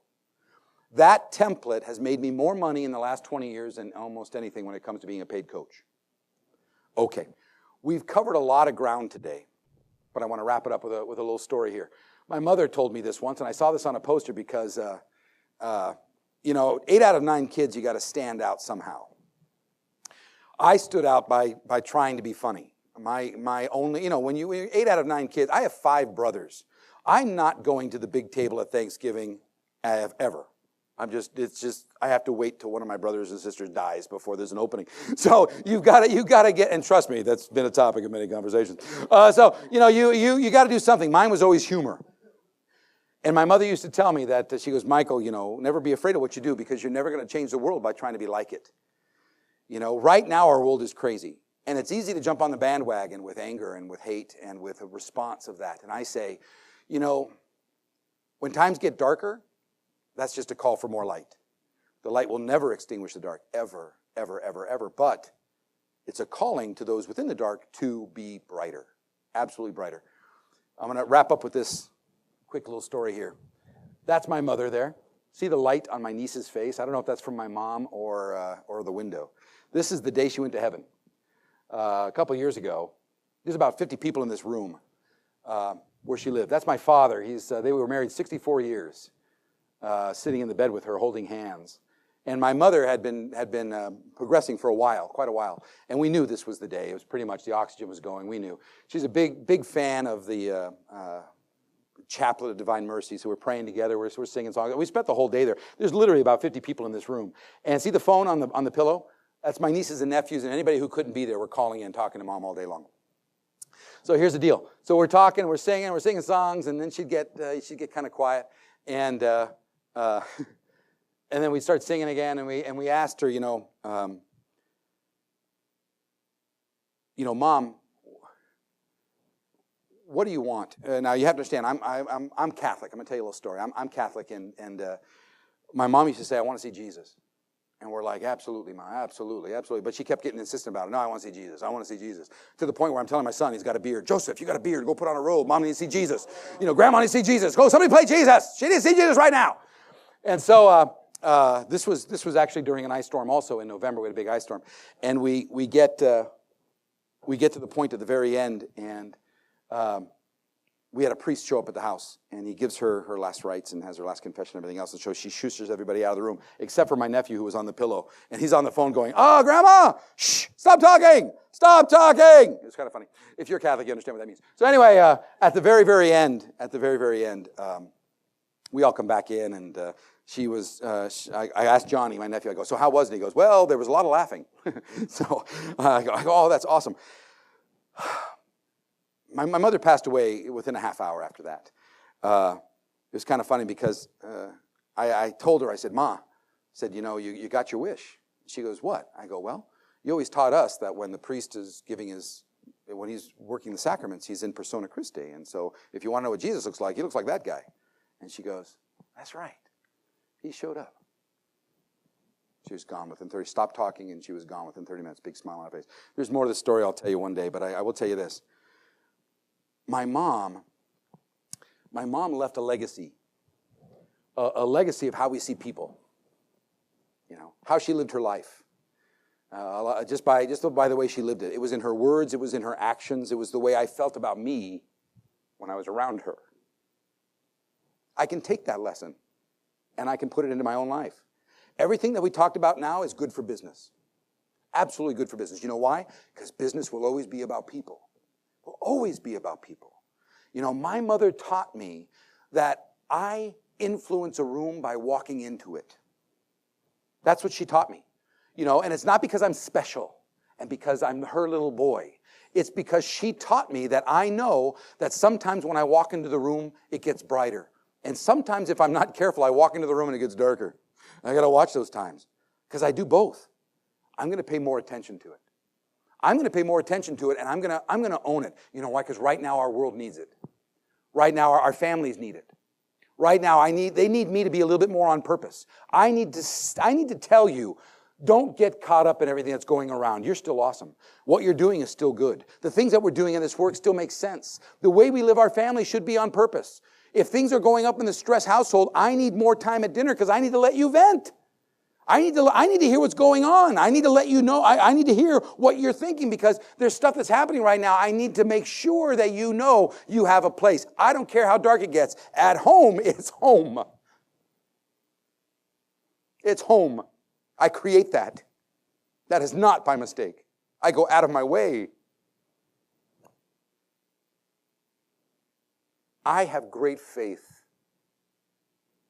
That template has made me more money in the last 20 years than almost anything when it comes to being a paid coach. Okay, we've covered a lot of ground today, but I want to wrap it up with a little story here. My mother told me this once, and I saw this on a poster because 8 out of 9 kids, you got to stand out somehow. I stood out by trying to be funny. My only, when you 8 out of 9 kids, I have 5 brothers. I'm not going to the big table at Thanksgiving ever. I have to wait till one of my brothers and sisters dies before there's an opening. So you've got to get, and trust me, that's been a topic of many conversations. You got to do something. Mine was always humor. And my mother used to tell me that, she goes, Michael, never be afraid of what you do because you're never going to change the world by trying to be like it. Right now our world is crazy. And it's easy to jump on the bandwagon with anger and with hate and with a response of that. And I say, when times get darker, that's just a call for more light. The light will never extinguish the dark, ever, ever, ever, ever. But it's a calling to those within the dark to be brighter, absolutely brighter. I'm going to wrap up with this quick little story here. That's my mother there. See the light on my niece's face? I don't know if that's from my mom or the window. This is the day she went to heaven. A couple years ago. There's about 50 people in this room where she lived. That's my father. They were married 64 years, sitting in the bed with her, holding hands. And my mother had been progressing for quite a while. And we knew this was the day. It was pretty much the oxygen was going. We knew. She's a big fan of the Chaplet of Divine Mercy. So we're praying together. We're singing songs. We spent the whole day there. There's literally about 50 people in this room. And see the phone on the pillow? That's my nieces and nephews and anybody who couldn't be there. We're calling in, talking to Mom all day long. So here's the deal. So we're talking, we're singing songs, and then she'd get kind of quiet, and then we'd start singing again, and we asked her, Mom, what do you want? Now you have to understand, I'm Catholic. I'm gonna tell you a little story. I'm Catholic, and my mom used to say, I want to see Jesus. And we're like, absolutely, Ma, absolutely. But she kept getting insistent about it. No, I want to see Jesus. I want to see Jesus. To the point where I'm telling my son, he's got a beard. Joseph, you got a beard. Go put on a robe. Mom needs to see Jesus. Grandma needs to see Jesus. Go, somebody play Jesus. She needs to see Jesus right now. And so this was actually during an ice storm also in November. We had a big ice storm. And we get to the point at the very end, and we had a priest show up at the house, and he gives her her last rites and has her last confession and everything else, and so she shoosters everybody out of the room, except for my nephew who was on the pillow, and he's on the phone going, Grandma, shh, stop talking. It was kind of funny. If you're Catholic, you understand what that means. So anyway, at the very, very end, we all come back in, and I asked Johnny, my nephew, I go, so how was it? He goes, well, there was a lot of laughing. So I go, oh, that's awesome. My mother passed away within a half hour after that. It was kind of funny because I told her, I said, Ma, you got your wish. She goes, what? I go, well, you always taught us that when the priest is when he's working the sacraments, he's in persona Christi. And so if you want to know what Jesus looks like, he looks like that guy. And she goes, that's right. He showed up. She was gone within 30. Stopped talking, and she was gone within 30 minutes. Big smile on her face. There's more to the story I'll tell you one day, but I will tell you this. My mom left a legacy of how we see people, how she lived her life, just by the way she lived it. It was in her words, it was in her actions, it was the way I felt about me when I was around her. I can take that lesson, and I can put it into my own life. Everything that we talked about now is good for business. Absolutely good for business. You know why? Because business will always be about people. Will always be about people. My mother taught me that I influence a room by walking into it. That's what she taught me. And it's not because I'm special and because I'm her little boy. It's because she taught me that I know that sometimes when I walk into the room, it gets brighter. And sometimes if I'm not careful, I walk into the room and it gets darker. And I got to watch those times because I do both. I'm going to pay more attention to it. I'm going to pay more attention to it, and I'm going to own it. You know why? Because right now our world needs it. Right now our families need it. Right now they need me to be a little bit more on purpose. I need to tell you, don't get caught up in everything that's going around. You're still awesome. What you're doing is still good. The things that we're doing in this work still make sense. The way we live our family should be on purpose. If things are going up in the stress household, I need more time at dinner because I need to let you vent. I need to hear what's going on. I need to let you know. I need to hear what you're thinking because there's stuff that's happening right now. I need to make sure that you know you have a place. I don't care how dark it gets. At home, it's home. It's home. I create that. That is not by mistake. I go out of my way. I have great faith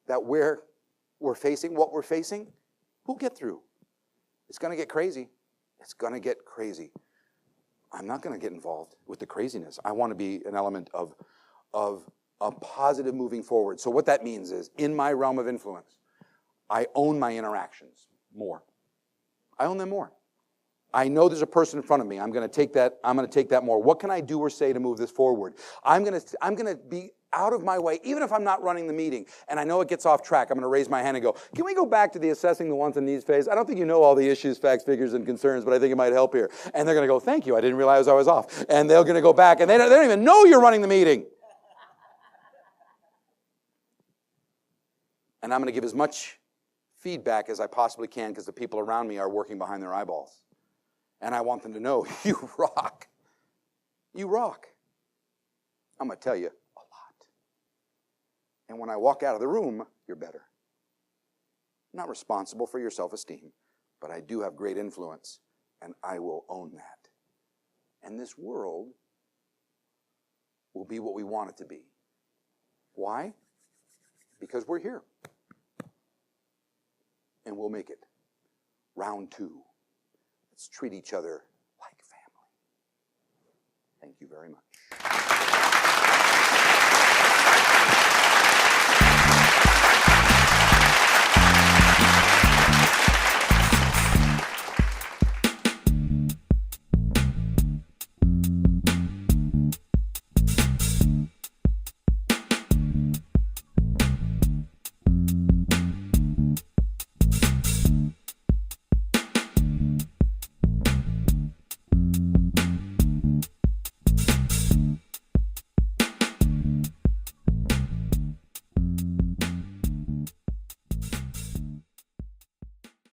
that what we're facing, we'll get through. It's going to get crazy. It's going to get crazy. I'm not going to get involved with the craziness. I want to be an element of a positive moving forward. So what that means is, in my realm of influence, I own my interactions more. I own them more. I know there's a person in front of me. I'm going to take that more. What can I do or say to move this forward? I'm going to be out of my way, even if I'm not running the meeting, and I know it gets off track. I'm going to raise my hand and go, can we go back to the assessing the wants and needs phase? I don't think you know all the issues, facts, figures, and concerns, but I think it might help here. And they're going to go, thank you, I didn't realize I was off. And they're going to go back, and they don't even know you're running the meeting. And I'm going to give as much feedback as I possibly can because the people around me are working behind their eyeballs. And I want them to know, you rock. You rock. I'm going to tell you a lot. And when I walk out of the room, you're better. I'm not responsible for your self-esteem, but I do have great influence, and I will own that. And this world will be what we want it to be. Why? Because we're here. And we'll make it. Round 2. Let's treat each other like family. Thank you very much.